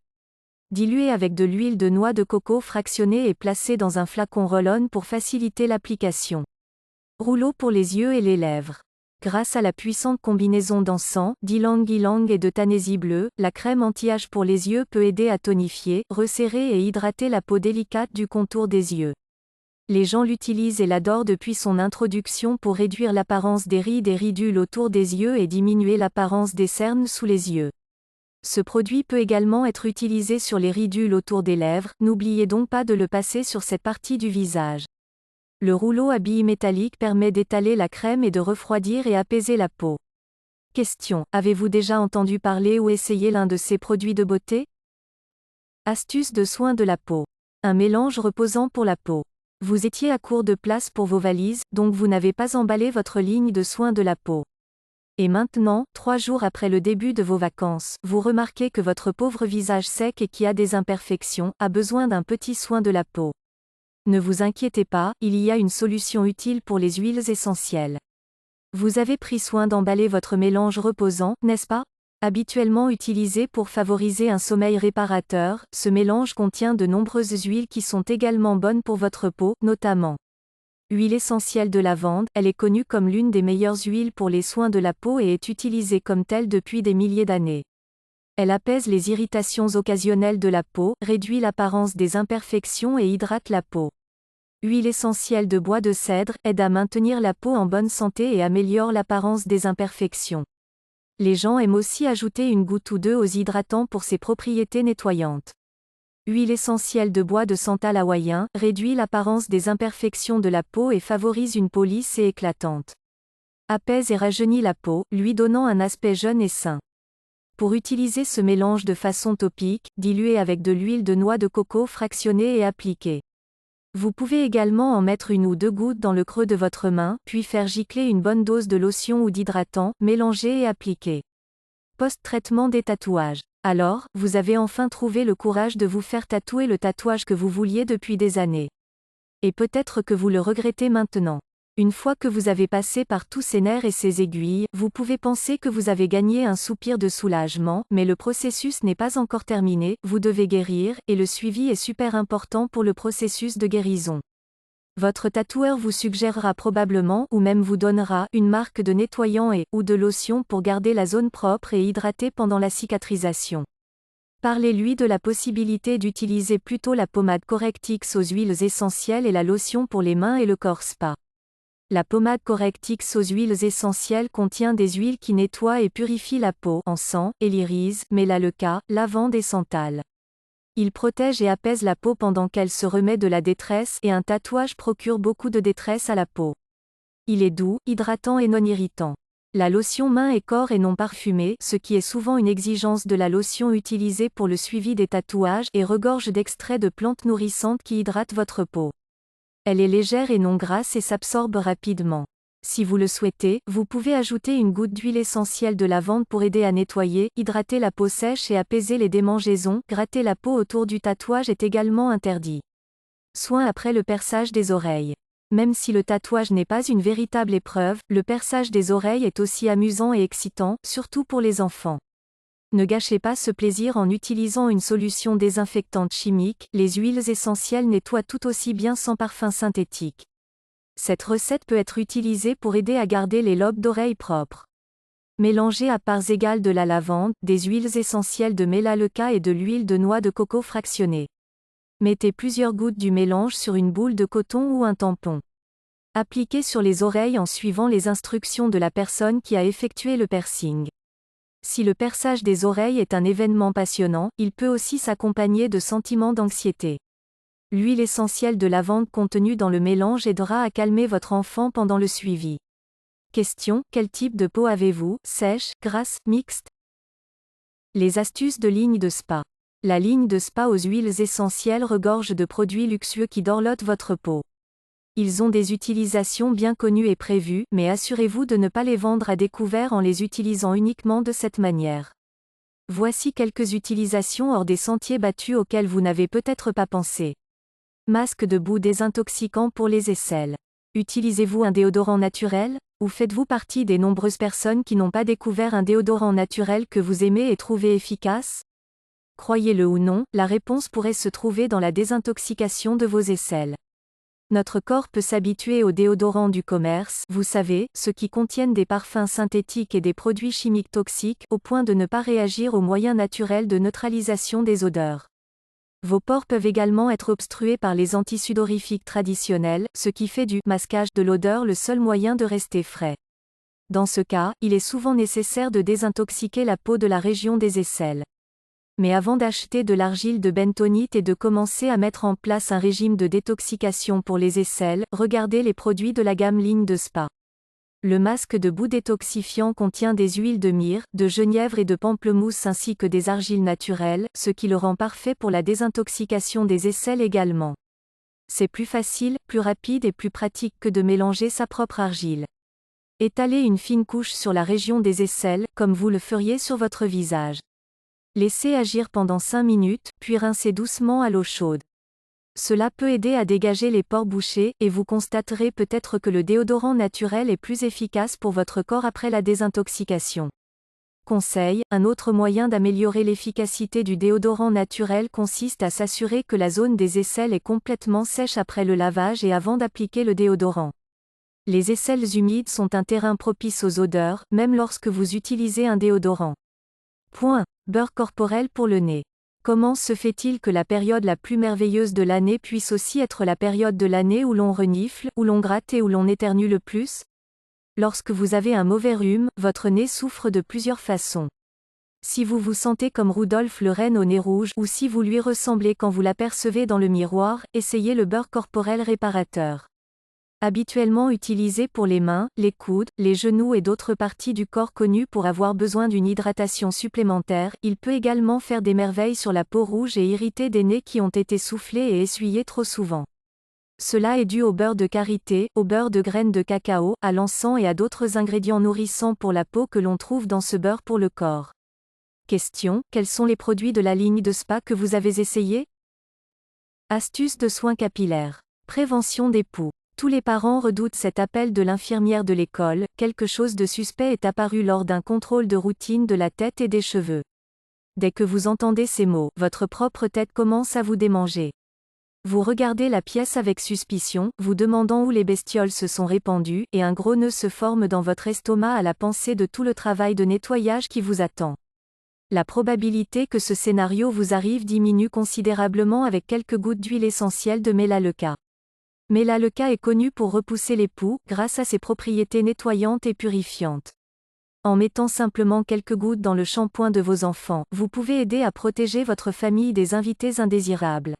Diluée avec de l'huile de noix de coco fractionnée et placée dans un flacon roll-on pour faciliter l'application. Rouleau pour les yeux et les lèvres. Grâce à la puissante combinaison d'encens, d'ylang-ylang et de tanésie bleue, la crème anti-âge pour les yeux peut aider à tonifier, resserrer et hydrater la peau délicate du contour des yeux. Les gens l'utilisent et l'adorent depuis son introduction pour réduire l'apparence des rides et ridules autour des yeux et diminuer l'apparence des cernes sous les yeux. Ce produit peut également être utilisé sur les ridules autour des lèvres, n'oubliez donc pas de le passer sur cette partie du visage. Le rouleau à billes métalliques permet d'étaler la crème et de refroidir et apaiser la peau. Question: avez-vous déjà entendu parler ou essayé l'un de ces produits de beauté? Astuce de soins de la peau. Un mélange reposant pour la peau. Vous étiez à court de place pour vos valises, donc vous n'avez pas emballé votre ligne de soins de la peau. Et maintenant, 3 jours après le début de vos vacances, vous remarquez que votre pauvre visage sec et qui a des imperfections, a besoin d'un petit soin de la peau. Ne vous inquiétez pas, il y a une solution utile pour les huiles essentielles. Vous avez pris soin d'emballer votre mélange reposant, n'est-ce pas? Habituellement utilisé pour favoriser un sommeil réparateur, ce mélange contient de nombreuses huiles qui sont également bonnes pour votre peau, notamment huile essentielle de lavande, elle est connue comme l'une des meilleures huiles pour les soins de la peau et est utilisée comme telle depuis des milliers d'années. Elle apaise les irritations occasionnelles de la peau, réduit l'apparence des imperfections et hydrate la peau. Huile essentielle de bois de cèdre aide à maintenir la peau en bonne santé et améliore l'apparence des imperfections. Les gens aiment aussi ajouter une goutte ou deux aux hydratants pour ses propriétés nettoyantes. Huile essentielle de bois de santal hawaïen réduit l'apparence des imperfections de la peau et favorise une peau lisse et éclatante. Apaise et rajeunit la peau, lui donnant un aspect jeune et sain. Pour utiliser ce mélange de façon topique, dilué avec de l'huile de noix de coco fractionnée et appliquée. Vous pouvez également en mettre 1 ou 2 gouttes dans le creux de votre main, puis faire gicler une bonne dose de lotion ou d'hydratant, mélanger et appliquer. Post-traitement des tatouages. Alors, vous avez enfin trouvé le courage de vous faire tatouer le tatouage que vous vouliez depuis des années. Et peut-être que vous le regrettez maintenant. Une fois que vous avez passé par tous ces nerfs et ces aiguilles, vous pouvez penser que vous avez gagné un soupir de soulagement, mais le processus n'est pas encore terminé, vous devez guérir, et le suivi est super important pour le processus de guérison. Votre tatoueur vous suggérera probablement ou même vous donnera une marque de nettoyant ou de lotion pour garder la zone propre et hydratée pendant la cicatrisation. Parlez-lui de la possibilité d'utiliser plutôt la pommade Correctix aux huiles essentielles et la lotion pour les mains et le corps spa. La pommade Correctix aux huiles essentielles contient des huiles qui nettoient et purifient la peau, encens, hélirise, mélaleuca, lavande et santal. Il protège et apaise la peau pendant qu'elle se remet de la détresse et un tatouage procure beaucoup de détresse à la peau. Il est doux, hydratant et non irritant. La lotion main et corps est non parfumée, ce qui est souvent une exigence de la lotion utilisée pour le suivi des tatouages et regorge d'extraits de plantes nourrissantes qui hydratent votre peau. Elle est légère et non grasse et s'absorbe rapidement. Si vous le souhaitez, vous pouvez ajouter une goutte d'huile essentielle de lavande pour aider à nettoyer, hydrater la peau sèche et apaiser les démangeaisons. Gratter la peau autour du tatouage est également interdit. Soin après le perçage des oreilles. Même si le tatouage n'est pas une véritable épreuve, le perçage des oreilles est aussi amusant et excitant, surtout pour les enfants. Ne gâchez pas ce plaisir en utilisant une solution désinfectante chimique, les huiles essentielles nettoient tout aussi bien sans parfum synthétique. Cette recette peut être utilisée pour aider à garder les lobes d'oreilles propres. Mélangez à parts égales de la lavande, des huiles essentielles de mélaleuca et de l'huile de noix de coco fractionnée. Mettez plusieurs gouttes du mélange sur une boule de coton ou un tampon. Appliquez sur les oreilles en suivant les instructions de la personne qui a effectué le piercing. Si le perçage des oreilles est un événement passionnant, il peut aussi s'accompagner de sentiments d'anxiété. L'huile essentielle de lavande contenue dans le mélange aidera à calmer votre enfant pendant le suivi. Question: quel type de peau avez-vous, sèche, grasse, mixte? Les astuces de ligne de spa. La ligne de spa aux huiles essentielles regorge de produits luxueux qui dorlotent votre peau. Ils ont des utilisations bien connues et prévues, mais assurez-vous de ne pas les vendre à découvert en les utilisant uniquement de cette manière. Voici quelques utilisations hors des sentiers battus auxquelles vous n'avez peut-être pas pensé. Masque de boue désintoxicant pour les aisselles. Utilisez-vous un déodorant naturel, ou faites-vous partie des nombreuses personnes qui n'ont pas découvert un déodorant naturel que vous aimez et trouvez efficace? Croyez-le ou non, la réponse pourrait se trouver dans la désintoxication de vos aisselles. Notre corps peut s'habituer aux déodorants du commerce, vous savez, ceux qui contiennent des parfums synthétiques et des produits chimiques toxiques, au point de ne pas réagir aux moyens naturels de neutralisation des odeurs. Vos pores peuvent également être obstrués par les antisudorifiques traditionnels, ce qui fait du masquage de l'odeur le seul moyen de rester frais. Dans ce cas, il est souvent nécessaire de désintoxiquer la peau de la région des aisselles. Mais avant d'acheter de l'argile de bentonite et de commencer à mettre en place un régime de détoxication pour les aisselles, regardez les produits de la gamme ligne de spa. Le masque de boue détoxifiant contient des huiles de myrrhe, de genièvre et de pamplemousse ainsi que des argiles naturelles, ce qui le rend parfait pour la désintoxication des aisselles également. C'est plus facile, plus rapide et plus pratique que de mélanger sa propre argile. Étalez une fine couche sur la région des aisselles, comme vous le feriez sur votre visage. Laissez agir pendant 5 minutes, puis rincez doucement à l'eau chaude. Cela peut aider à dégager les pores bouchés, et vous constaterez peut-être que le déodorant naturel est plus efficace pour votre corps après la désintoxication. Conseil: un autre moyen d'améliorer l'efficacité du déodorant naturel consiste à s'assurer que la zone des aisselles est complètement sèche après le lavage et avant d'appliquer le déodorant. Les aisselles humides sont un terrain propice aux odeurs, même lorsque vous utilisez un déodorant. Point. Beurre corporel pour le nez. Comment se fait-il que la période la plus merveilleuse de l'année puisse aussi être la période de l'année où l'on renifle, où l'on gratte et où l'on éternue le plus? Lorsque vous avez un mauvais rhume, votre nez souffre de plusieurs façons. Si vous vous sentez comme Rudolph le renne au nez rouge, ou si vous lui ressemblez quand vous l'apercevez dans le miroir, essayez le beurre corporel réparateur. Habituellement utilisé pour les mains, les coudes, les genoux et d'autres parties du corps connues pour avoir besoin d'une hydratation supplémentaire, il peut également faire des merveilles sur la peau rouge et irritée des nez qui ont été soufflés et essuyés trop souvent. Cela est dû au beurre de karité, au beurre de graines de cacao, à l'encens et à d'autres ingrédients nourrissants pour la peau que l'on trouve dans ce beurre pour le corps. Question: quels sont les produits de la ligne de spa que vous avez essayés? Astuces de soins capillaires. Prévention des poux. Tous les parents redoutent cet appel de l'infirmière de l'école: quelque chose de suspect est apparu lors d'un contrôle de routine de la tête et des cheveux. Dès que vous entendez ces mots, votre propre tête commence à vous démanger. Vous regardez la pièce avec suspicion, vous demandant où les bestioles se sont répandues, et un gros nœud se forme dans votre estomac à la pensée de tout le travail de nettoyage qui vous attend. La probabilité que ce scénario vous arrive diminue considérablement avec quelques gouttes d'huile essentielle de Melaleuca. Melaleuca est connu pour repousser les poux, grâce à ses propriétés nettoyantes et purifiantes. En mettant simplement quelques gouttes dans le shampoing de vos enfants, vous pouvez aider à protéger votre famille des invités indésirables.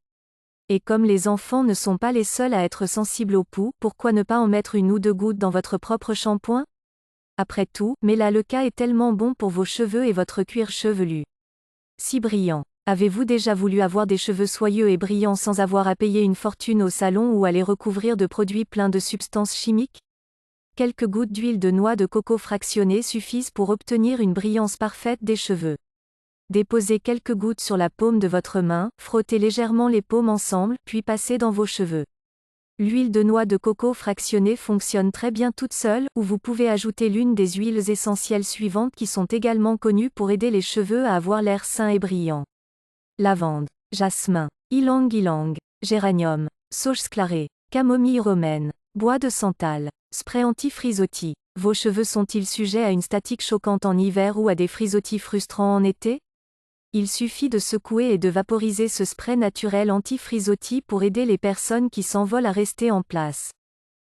Et comme les enfants ne sont pas les seuls à être sensibles aux poux, pourquoi ne pas en mettre 1 ou 2 gouttes dans votre propre shampoing? Après tout, Melaleuca est tellement bon pour vos cheveux et votre cuir chevelu. Si brillant. Avez-vous déjà voulu avoir des cheveux soyeux et brillants sans avoir à payer une fortune au salon ou à les recouvrir de produits pleins de substances chimiques? Quelques gouttes d'huile de noix de coco fractionnée suffisent pour obtenir une brillance parfaite des cheveux. Déposez quelques gouttes sur la paume de votre main, frottez légèrement les paumes ensemble, puis passez dans vos cheveux. L'huile de noix de coco fractionnée fonctionne très bien toute seule, ou vous pouvez ajouter l'une des huiles essentielles suivantes qui sont également connues pour aider les cheveux à avoir l'air sain et brillant. Lavande, jasmin, ylang-ylang, géranium, sauge sclarée, camomille romaine, bois de santal, spray anti-frisottis. Vos cheveux sont-ils sujets à une statique choquante en hiver ou à des frisottis frustrants en été? Il suffit de secouer et de vaporiser ce spray naturel anti-frisottis pour aider les personnes qui s'envolent à rester en place.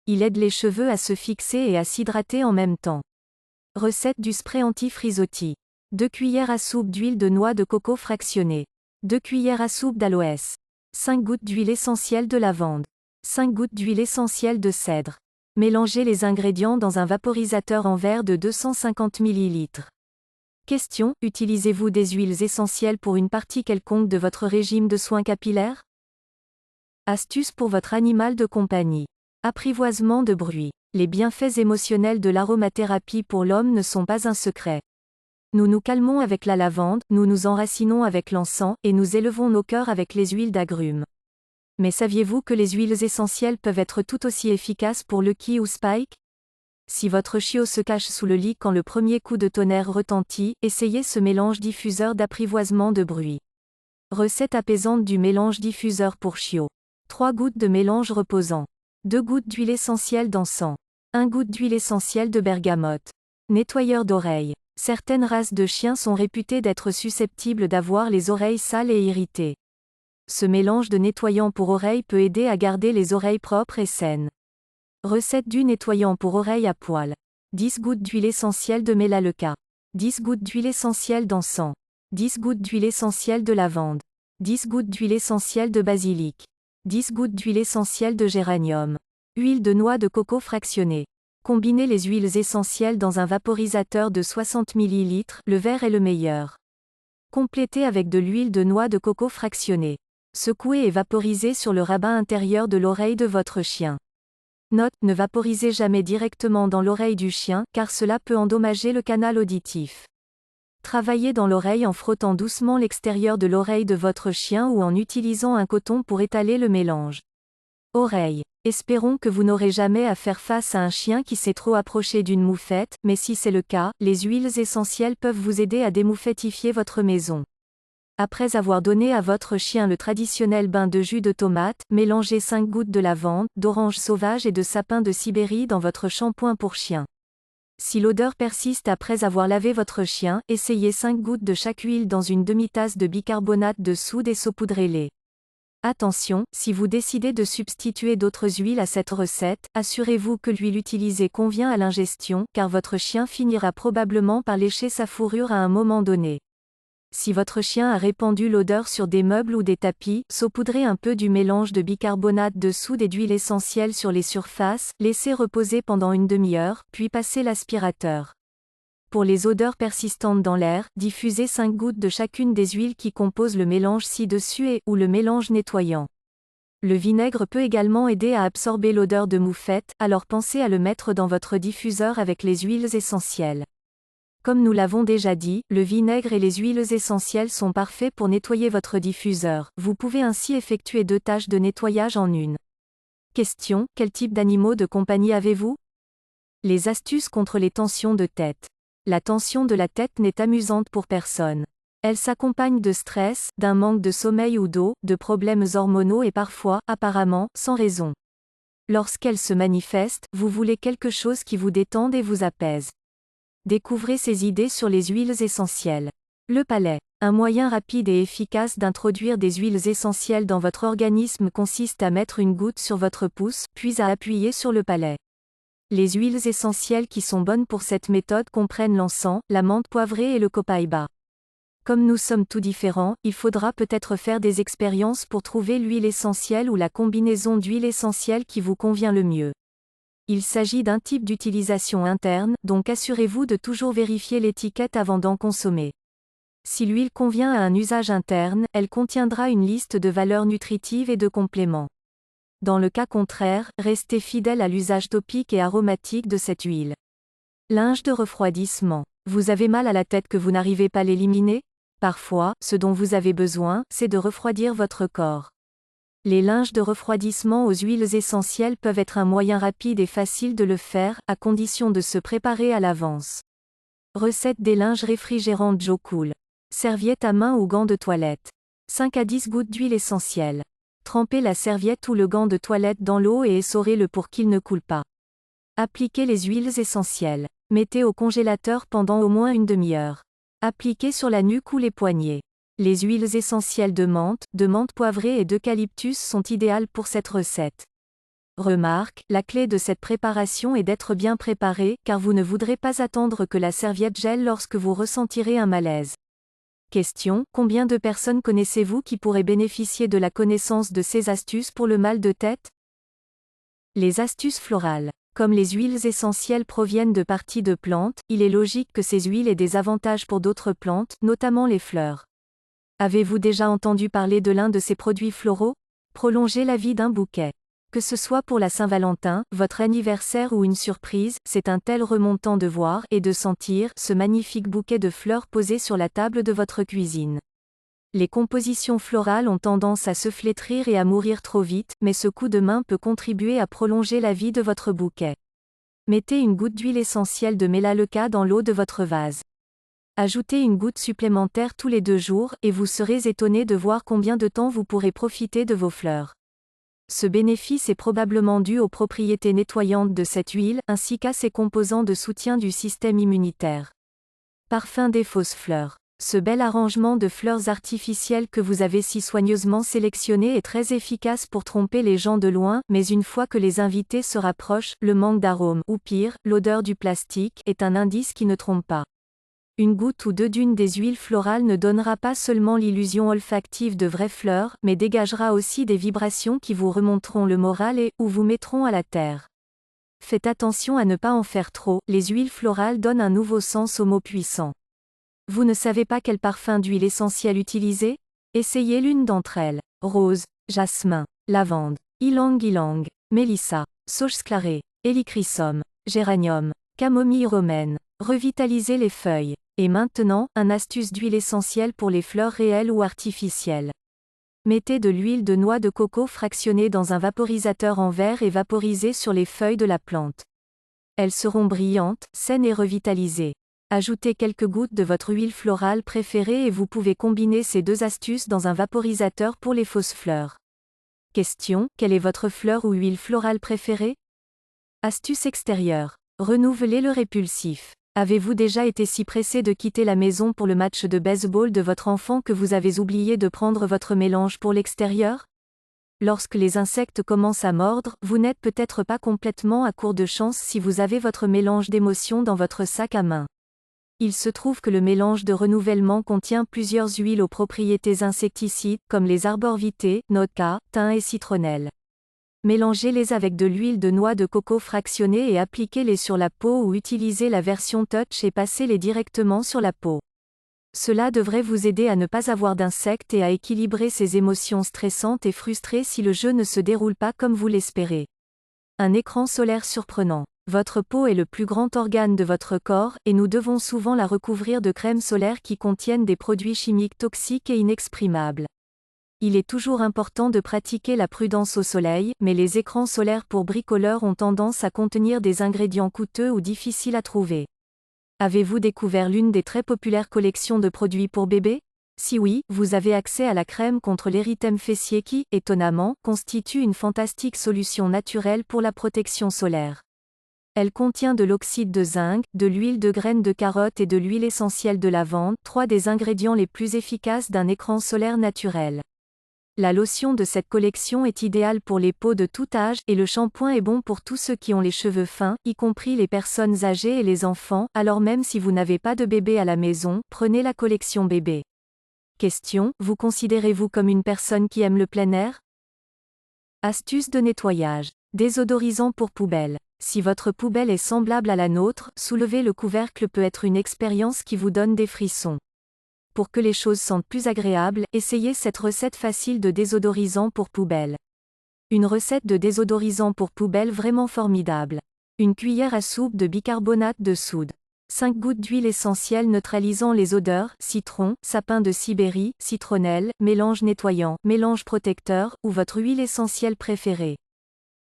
Il aide les cheveux à se fixer et à s'hydrater en même temps. Recette du spray anti-frisottis. 2 cuillères à soupe d'huile de noix de coco fractionnée. 2 cuillères à soupe d'aloès. 5 gouttes d'huile essentielle de lavande. 5 gouttes d'huile essentielle de cèdre. Mélangez les ingrédients dans un vaporisateur en verre de 250 ml. Question: utilisez-vous des huiles essentielles pour une partie quelconque de votre régime de soins capillaires? Astuce pour votre animal de compagnie. Apprivoisement de bruit. Les bienfaits émotionnels de l'aromathérapie pour l'homme ne sont pas un secret. Nous nous calmons avec la lavande, nous nous enracinons avec l'encens, et nous élevons nos cœurs avec les huiles d'agrumes. Mais saviez-vous que les huiles essentielles peuvent être tout aussi efficaces pour Lucky ou Spike? Si votre chiot se cache sous le lit quand le premier coup de tonnerre retentit, essayez ce mélange diffuseur d'apprivoisement de bruit. Recette apaisante du mélange diffuseur pour chiot. 3 gouttes de mélange reposant. 2 gouttes d'huile essentielle d'encens. 1 goutte d'huile essentielle de bergamote. Nettoyeur d'oreilles. Certaines races de chiens sont réputées d'être susceptibles d'avoir les oreilles sales et irritées. Ce mélange de nettoyant pour oreilles peut aider à garder les oreilles propres et saines. Recette du nettoyant pour oreilles à poil. 10 gouttes d'huile essentielle de mélaleuca. 10 gouttes d'huile essentielle d'encens. 10 gouttes d'huile essentielle de lavande. 10 gouttes d'huile essentielle de basilic. 10 gouttes d'huile essentielle de géranium. Huile de noix de coco fractionnée. Combinez les huiles essentielles dans un vaporisateur de 60 ml, le verre est le meilleur. Complétez avec de l'huile de noix de coco fractionnée. Secouez et vaporisez sur le rabat intérieur de l'oreille de votre chien. Note: ne vaporisez jamais directement dans l'oreille du chien, car cela peut endommager le canal auditif. Travaillez dans l'oreille en frottant doucement l'extérieur de l'oreille de votre chien ou en utilisant un coton pour étaler le mélange. Oreilles. Espérons que vous n'aurez jamais à faire face à un chien qui s'est trop approché d'une moufette, mais si c'est le cas, les huiles essentielles peuvent vous aider à démoufettifier votre maison. Après avoir donné à votre chien le traditionnel bain de jus de tomate, mélangez 5 gouttes de lavande, d'orange sauvage et de sapin de Sibérie dans votre shampoing pour chien. Si l'odeur persiste après avoir lavé votre chien, essayez 5 gouttes de chaque huile dans une demi-tasse de bicarbonate de soude et saupoudrez-les. Attention, si vous décidez de substituer d'autres huiles à cette recette, assurez-vous que l'huile utilisée convient à l'ingestion, car votre chien finira probablement par lécher sa fourrure à un moment donné. Si votre chien a répandu l'odeur sur des meubles ou des tapis, saupoudrez un peu du mélange de bicarbonate de soude et d'huile essentielle sur les surfaces, laissez reposer pendant une demi-heure, puis passez l'aspirateur. Pour les odeurs persistantes dans l'air, diffusez 5 gouttes de chacune des huiles qui composent le mélange ci-dessus ou le mélange nettoyant. Le vinaigre peut également aider à absorber l'odeur de moufette, alors pensez à le mettre dans votre diffuseur avec les huiles essentielles. Comme nous l'avons déjà dit, le vinaigre et les huiles essentielles sont parfaits pour nettoyer votre diffuseur. Vous pouvez ainsi effectuer 2 tâches de nettoyage en une. Question: quel type d'animaux de compagnie avez-vous? Les astuces contre les tensions de tête. La tension de la tête n'est amusante pour personne. Elle s'accompagne de stress, d'un manque de sommeil ou d'eau, de problèmes hormonaux et parfois, apparemment, sans raison. Lorsqu'elle se manifeste, vous voulez quelque chose qui vous détende et vous apaise. Découvrez ces idées sur les huiles essentielles. Le palais. Un moyen rapide et efficace d'introduire des huiles essentielles dans votre organisme consiste à mettre une goutte sur votre pouce, puis à appuyer sur le palais. Les huiles essentielles qui sont bonnes pour cette méthode comprennent l'encens, la menthe poivrée et le copaiba. Comme nous sommes tous différents, il faudra peut-être faire des expériences pour trouver l'huile essentielle ou la combinaison d'huiles essentielles qui vous convient le mieux. Il s'agit d'un type d'utilisation interne, donc assurez-vous de toujours vérifier l'étiquette avant d'en consommer. Si l'huile convient à un usage interne, elle contiendra une liste de valeurs nutritives et de compléments. Dans le cas contraire, restez fidèle à l'usage topique et aromatique de cette huile. Linge de refroidissement. Vous avez mal à la tête que vous n'arrivez pas à l'éliminer? Parfois, ce dont vous avez besoin, c'est de refroidir votre corps. Les linges de refroidissement aux huiles essentielles peuvent être un moyen rapide et facile de le faire, à condition de se préparer à l'avance. Recette des linges réfrigérants Joe Cool. Serviette à main ou gants de toilette. 5 à 10 gouttes d'huile essentielle. Trempez la serviette ou le gant de toilette dans l'eau et essorez-le pour qu'il ne coule pas. Appliquez les huiles essentielles. Mettez au congélateur pendant au moins une demi-heure. Appliquez sur la nuque ou les poignets. Les huiles essentielles de menthe poivrée et d'eucalyptus sont idéales pour cette recette. Remarque, la clé de cette préparation est d'être bien préparé, car vous ne voudrez pas attendre que la serviette gèle lorsque vous ressentirez un malaise. Question: combien de personnes connaissez-vous qui pourraient bénéficier de la connaissance de ces astuces pour le mal de tête? Les astuces florales. Comme les huiles essentielles proviennent de parties de plantes, il est logique que ces huiles aient des avantages pour d'autres plantes, notamment les fleurs. Avez-vous déjà entendu parler de l'un de ces produits floraux? Prolonger la vie d'un bouquet. Que ce soit pour la Saint-Valentin, votre anniversaire ou une surprise, c'est un tel remontant de voir et de sentir ce magnifique bouquet de fleurs posé sur la table de votre cuisine. Les compositions florales ont tendance à se flétrir et à mourir trop vite, mais ce coup de main peut contribuer à prolonger la vie de votre bouquet. Mettez une goutte d'huile essentielle de Melaleuca dans l'eau de votre vase. Ajoutez une goutte supplémentaire tous les 2 jours, et vous serez étonné de voir combien de temps vous pourrez profiter de vos fleurs. Ce bénéfice est probablement dû aux propriétés nettoyantes de cette huile, ainsi qu'à ses composants de soutien du système immunitaire. Parfum des fausses fleurs. Ce bel arrangement de fleurs artificielles que vous avez si soigneusement sélectionné est très efficace pour tromper les gens de loin, mais une fois que les invités se rapprochent, le manque d'arôme, ou pire, l'odeur du plastique, est un indice qui ne trompe pas. Une goutte ou 2 d'une des huiles florales ne donnera pas seulement l'illusion olfactive de vraies fleurs, mais dégagera aussi des vibrations qui vous remonteront le moral et, ou vous mettront à la terre. Faites attention à ne pas en faire trop, les huiles florales donnent un nouveau sens aux mots puissants. Vous ne savez pas quel parfum d'huile essentielle utiliser? Essayez l'une d'entre elles. Rose, jasmin, lavande, ylang-ylang, mélissa, sauge sclarée, hélichrysum, géranium, camomille romaine. Revitalisez les feuilles. Et maintenant, un astuce d'huile essentielle pour les fleurs réelles ou artificielles. Mettez de l'huile de noix de coco fractionnée dans un vaporisateur en verre et vaporisez sur les feuilles de la plante. Elles seront brillantes, saines et revitalisées. Ajoutez quelques gouttes de votre huile florale préférée et vous pouvez combiner ces 2 astuces dans un vaporisateur pour les fausses fleurs. Question: quelle est votre fleur ou huile florale préférée? Astuce extérieure. Renouvelez le répulsif. Avez-vous déjà été si pressé de quitter la maison pour le match de baseball de votre enfant que vous avez oublié de prendre votre mélange pour l'extérieur? Lorsque les insectes commencent à mordre, vous n'êtes peut-être pas complètement à court de chance si vous avez votre mélange d'émotions dans votre sac à main. Il se trouve que le mélange de renouvellement contient plusieurs huiles aux propriétés insecticides, comme les arborvitae, noca, thym et citronnelle. Mélangez-les avec de l'huile de noix de coco fractionnée et appliquez-les sur la peau ou utilisez la version touch et passez-les directement sur la peau. Cela devrait vous aider à ne pas avoir d'insectes et à équilibrer ces émotions stressantes et frustrées si le jeu ne se déroule pas comme vous l'espérez. Un écran solaire surprenant. Votre peau est le plus grand organe de votre corps, et nous devons souvent la recouvrir de crèmes solaires qui contiennent des produits chimiques toxiques et inexprimables. Il est toujours important de pratiquer la prudence au soleil, mais les écrans solaires pour bricoleurs ont tendance à contenir des ingrédients coûteux ou difficiles à trouver. Avez-vous découvert l'une des très populaires collections de produits pour bébés? Si oui, vous avez accès à la crème contre l'érythème fessier qui, étonnamment, constitue une fantastique solution naturelle pour la protection solaire. Elle contient de l'oxyde de zinc, de l'huile de graines de carotte et de l'huile essentielle de lavande, 3 des ingrédients les plus efficaces d'un écran solaire naturel. La lotion de cette collection est idéale pour les peaux de tout âge, et le shampoing est bon pour tous ceux qui ont les cheveux fins, y compris les personnes âgées et les enfants, alors même si vous n'avez pas de bébé à la maison, prenez la collection bébé. Question: vous considérez-vous comme une personne qui aime le plein air? Astuce de nettoyage. Désodorisant pour poubelle. Si votre poubelle est semblable à la nôtre, soulever le couvercle peut être une expérience qui vous donne des frissons. Pour que les choses sentent plus agréables, essayez cette recette facile de désodorisant pour poubelle. Une recette de désodorisant pour poubelle vraiment formidable. Une cuillère à soupe de bicarbonate de soude. 5 gouttes d'huile essentielle neutralisant les odeurs, citron, sapin de Sibérie, citronnelle, mélange nettoyant, mélange protecteur, ou votre huile essentielle préférée.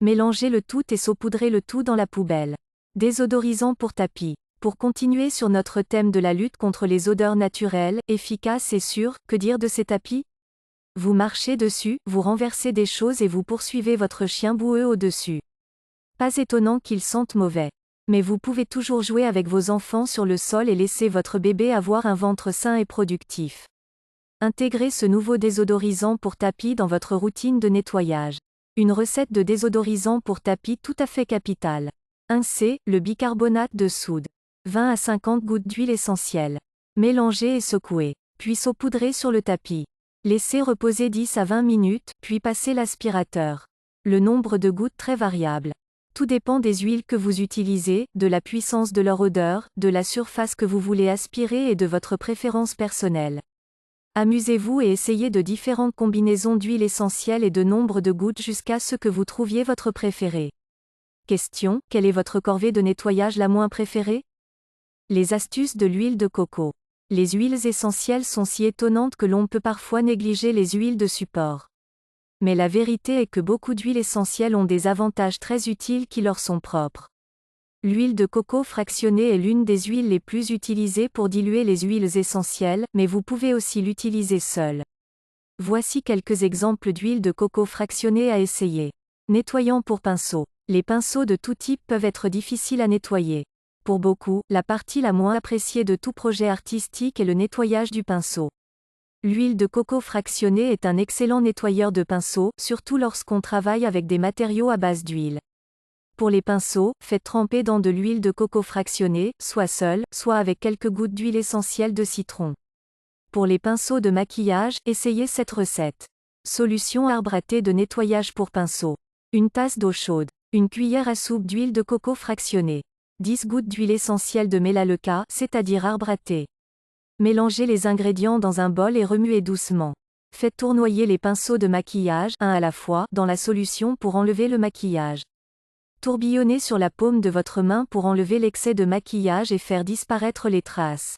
Mélangez le tout et saupoudrez le tout dans la poubelle. Désodorisant pour tapis. Pour continuer sur notre thème de la lutte contre les odeurs naturelles, efficaces et sûres, que dire de ces tapis? Vous marchez dessus, vous renversez des choses et vous poursuivez votre chien boueux au-dessus. Pas étonnant qu'ils sentent mauvais. Mais vous pouvez toujours jouer avec vos enfants sur le sol et laisser votre bébé avoir un ventre sain et productif. Intégrez ce nouveau désodorisant pour tapis dans votre routine de nettoyage. Une recette de désodorisant pour tapis tout à fait capitale. 1C, le bicarbonate de soude. 20 à 50 gouttes d'huile essentielle. Mélangez et secouez. puis saupoudrer sur le tapis. Laissez reposer 10 à 20 minutes, puis passez l'aspirateur. Le nombre de gouttes très variable. Tout dépend des huiles que vous utilisez, de la puissance de leur odeur, de la surface que vous voulez aspirer et de votre préférence personnelle. Amusez-vous et essayez de différentes combinaisons d'huiles essentielles et de nombre de gouttes jusqu'à ce que vous trouviez votre préféré. Question: quelle est votre corvée de nettoyage la moins préférée? Les astuces de l'huile de coco. Les huiles essentielles sont si étonnantes que l'on peut parfois négliger les huiles de support. Mais la vérité est que beaucoup d'huiles essentielles ont des avantages très utiles qui leur sont propres. L'huile de coco fractionnée est l'une des huiles les plus utilisées pour diluer les huiles essentielles, mais vous pouvez aussi l'utiliser seule. Voici quelques exemples d'huile de coco fractionnée à essayer. Nettoyant pour pinceau. Les pinceaux de tout type peuvent être difficiles à nettoyer. Pour beaucoup, la partie la moins appréciée de tout projet artistique est le nettoyage du pinceau. L'huile de coco fractionnée est un excellent nettoyeur de pinceau, surtout lorsqu'on travaille avec des matériaux à base d'huile. Pour les pinceaux, faites tremper dans de l'huile de coco fractionnée, soit seule, soit avec quelques gouttes d'huile essentielle de citron. Pour les pinceaux de maquillage, essayez cette recette. Solution arbratée de nettoyage pour pinceau. Une tasse d'eau chaude. Une cuillère à soupe d'huile de coco fractionnée. 10 gouttes d'huile essentielle de mélaleuca, c'est-à-dire arbratée. Mélangez les ingrédients dans un bol et remuez doucement. Faites tournoyer les pinceaux de maquillage, un à la fois, dans la solution pour enlever le maquillage. Tourbillonnez sur la paume de votre main pour enlever l'excès de maquillage et faire disparaître les traces.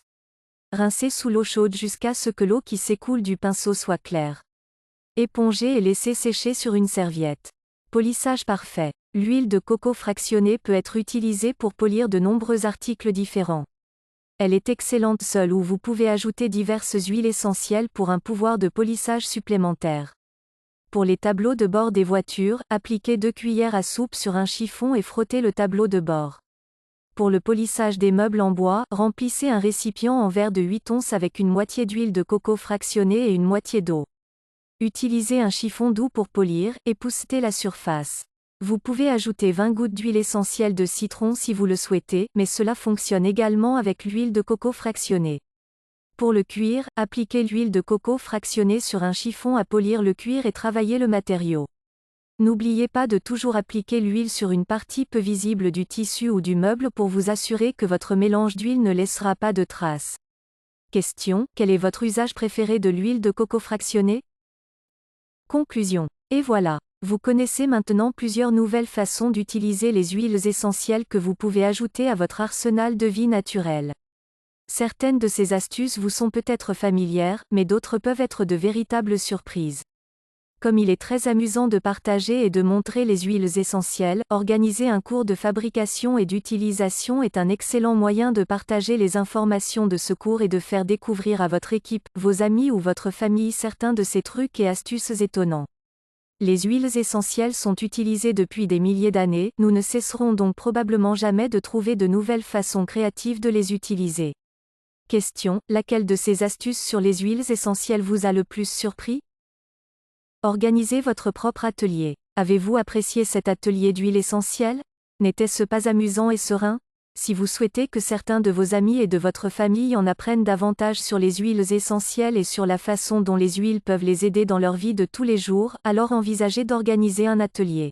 Rincez sous l'eau chaude jusqu'à ce que l'eau qui s'écoule du pinceau soit claire. Épongez et laissez sécher sur une serviette. Polissage parfait. L'huile de coco fractionnée peut être utilisée pour polir de nombreux articles différents. Elle est excellente seule ou vous pouvez ajouter diverses huiles essentielles pour un pouvoir de polissage supplémentaire. Pour les tableaux de bord des voitures, appliquez 2 cuillères à soupe sur un chiffon et frottez le tableau de bord. Pour le polissage des meubles en bois, remplissez un récipient en verre de 8 onces avec une moitié d'huile de coco fractionnée et une moitié d'eau. Utilisez un chiffon doux pour polir, époussetez la surface. Vous pouvez ajouter 20 gouttes d'huile essentielle de citron si vous le souhaitez, mais cela fonctionne également avec l'huile de coco fractionnée. Pour le cuir, appliquez l'huile de coco fractionnée sur un chiffon à polir le cuir et travaillez le matériau. N'oubliez pas de toujours appliquer l'huile sur une partie peu visible du tissu ou du meuble pour vous assurer que votre mélange d'huile ne laissera pas de traces. Question: quel est votre usage préféré de l'huile de coco fractionnée? Conclusion. Et voilà. Vous connaissez maintenant plusieurs nouvelles façons d'utiliser les huiles essentielles que vous pouvez ajouter à votre arsenal de vie naturelle. Certaines de ces astuces vous sont peut-être familières, mais d'autres peuvent être de véritables surprises. Comme il est très amusant de partager et de montrer les huiles essentielles, organiser un cours de fabrication et d'utilisation est un excellent moyen de partager les informations de ce cours et de faire découvrir à votre équipe, vos amis ou votre famille certains de ces trucs et astuces étonnants. Les huiles essentielles sont utilisées depuis des milliers d'années, nous ne cesserons donc probablement jamais de trouver de nouvelles façons créatives de les utiliser. Question: laquelle de ces astuces sur les huiles essentielles vous a le plus surpris? Organisez votre propre atelier. Avez-vous apprécié cet atelier d'huile essentielle? N'était-ce pas amusant et serein? Si vous souhaitez que certains de vos amis et de votre famille en apprennent davantage sur les huiles essentielles et sur la façon dont les huiles peuvent les aider dans leur vie de tous les jours, alors envisagez d'organiser un atelier.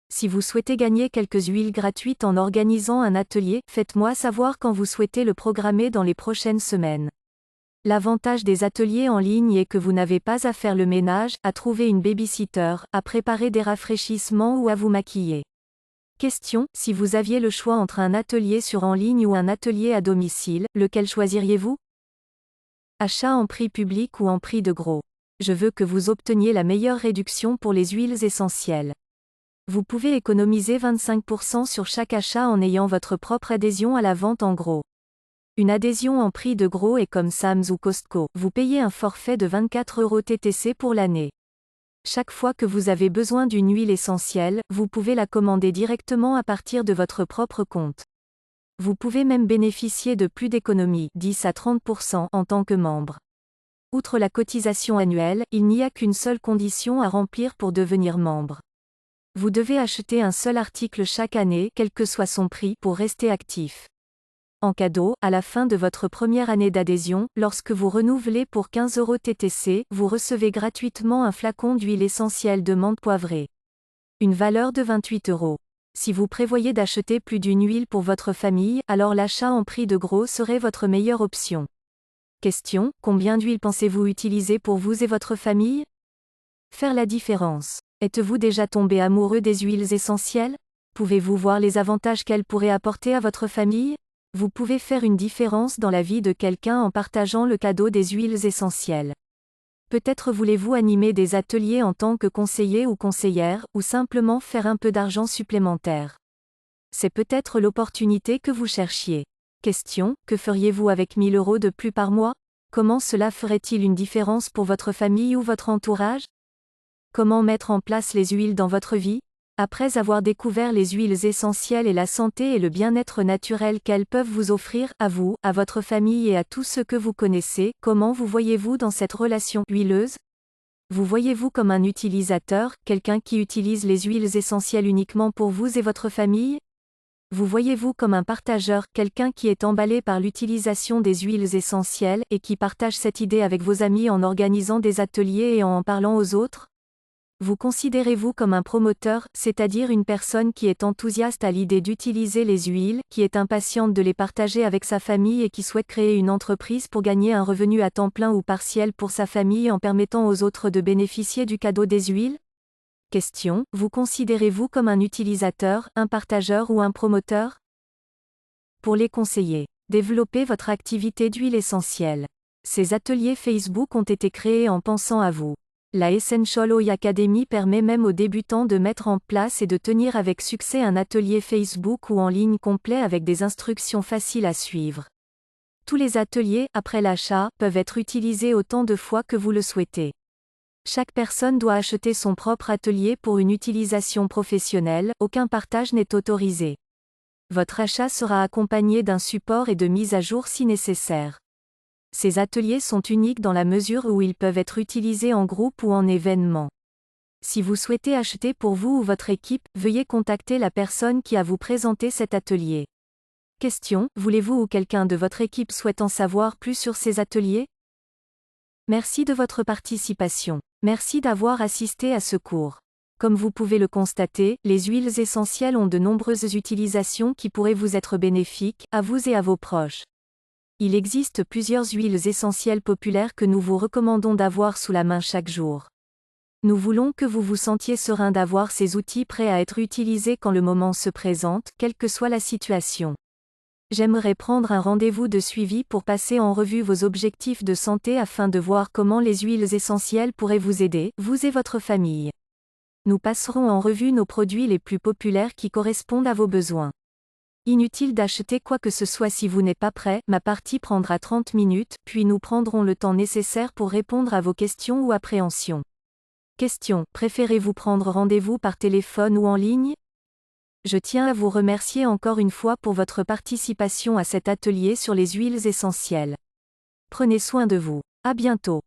Si vous souhaitez gagner quelques huiles gratuites en organisant un atelier, faites-moi savoir quand vous souhaitez le programmer dans les prochaines semaines. L'avantage des ateliers en ligne est que vous n'avez pas à faire le ménage, à trouver une babysitter, à préparer des rafraîchissements ou à vous maquiller. Question: si vous aviez le choix entre un atelier sur en ligne ou un atelier à domicile, lequel choisiriez-vous? Achat en prix public ou en prix de gros? Je veux que vous obteniez la meilleure réduction pour les huiles essentielles. Vous pouvez économiser 25% sur chaque achat en ayant votre propre adhésion à la vente en gros. Une adhésion en prix de gros est comme Sam's ou Costco, vous payez un forfait de 24 € TTC pour l'année. Chaque fois que vous avez besoin d'une huile essentielle, vous pouvez la commander directement à partir de votre propre compte. Vous pouvez même bénéficier de plus d'économies, 10 à 30% en tant que membre. Outre la cotisation annuelle, il n'y a qu'une seule condition à remplir pour devenir membre. Vous devez acheter un seul article chaque année, quel que soit son prix, pour rester actif. En cadeau, à la fin de votre première année d'adhésion, lorsque vous renouvelez pour 15 € TTC, vous recevez gratuitement un flacon d'huile essentielle de menthe poivrée. Une valeur de 28 €. Si vous prévoyez d'acheter plus d'une huile pour votre famille, alors l'achat en prix de gros serait votre meilleure option. Question: combien d'huile pensez-vous utiliser pour vous et votre famille? Faire la différence. Êtes-vous déjà tombé amoureux des huiles essentielles? Pouvez-vous voir les avantages qu'elles pourraient apporter à votre famille? Vous pouvez faire une différence dans la vie de quelqu'un en partageant le cadeau des huiles essentielles. Peut-être voulez-vous animer des ateliers en tant que conseiller ou conseillère, ou simplement faire un peu d'argent supplémentaire. C'est peut-être l'opportunité que vous cherchiez. Question: que feriez-vous avec 1000 € de plus par mois? Comment cela ferait-il une différence pour votre famille ou votre entourage? Comment mettre en place les huiles dans votre vie? Après avoir découvert les huiles essentielles et la santé et le bien-être naturel qu'elles peuvent vous offrir, à vous, à votre famille et à tous ceux que vous connaissez, comment vous voyez-vous dans cette relation huileuse? Vous voyez-vous comme un utilisateur, quelqu'un qui utilise les huiles essentielles uniquement pour vous et votre famille? Vous voyez-vous comme un partageur, quelqu'un qui est emballé par l'utilisation des huiles essentielles et qui partage cette idée avec vos amis en organisant des ateliers et en parlant aux autres? Vous considérez-vous comme un promoteur, c'est-à-dire une personne qui est enthousiaste à l'idée d'utiliser les huiles, qui est impatiente de les partager avec sa famille et qui souhaite créer une entreprise pour gagner un revenu à temps plein ou partiel pour sa famille en permettant aux autres de bénéficier du cadeau des huiles? Question: vous considérez-vous comme un utilisateur, un partageur ou un promoteur? Pour les conseillers, développez votre activité d'huile essentielle. Ces ateliers Facebook ont été créés en pensant à vous. La Essential Oil Academy permet même aux débutants de mettre en place et de tenir avec succès un atelier Facebook ou en ligne complet avec des instructions faciles à suivre. Tous les ateliers, après l'achat, peuvent être utilisés autant de fois que vous le souhaitez. Chaque personne doit acheter son propre atelier pour une utilisation professionnelle, aucun partage n'est autorisé. Votre achat sera accompagné d'un support et de mise à jour si nécessaire. Ces ateliers sont uniques dans la mesure où ils peuvent être utilisés en groupe ou en événement. Si vous souhaitez acheter pour vous ou votre équipe, veuillez contacter la personne qui a vous présenté cet atelier. Question: voulez-vous ou quelqu'un de votre équipe souhaite en savoir plus sur ces ateliers? Merci de votre participation. Merci d'avoir assisté à ce cours. Comme vous pouvez le constater, les huiles essentielles ont de nombreuses utilisations qui pourraient vous être bénéfiques, à vous et à vos proches. Il existe plusieurs huiles essentielles populaires que nous vous recommandons d'avoir sous la main chaque jour. Nous voulons que vous vous sentiez serein d'avoir ces outils prêts à être utilisés quand le moment se présente, quelle que soit la situation. J'aimerais prendre un rendez-vous de suivi pour passer en revue vos objectifs de santé afin de voir comment les huiles essentielles pourraient vous aider, vous et votre famille. Nous passerons en revue nos produits les plus populaires qui correspondent à vos besoins. Inutile d'acheter quoi que ce soit si vous n'êtes pas prêt, ma partie prendra 30 minutes, puis nous prendrons le temps nécessaire pour répondre à vos questions ou appréhensions. Question: préférez-vous prendre rendez-vous par téléphone ou en ligne? Je tiens à vous remercier encore une fois pour votre participation à cet atelier sur les huiles essentielles. Prenez soin de vous. À bientôt.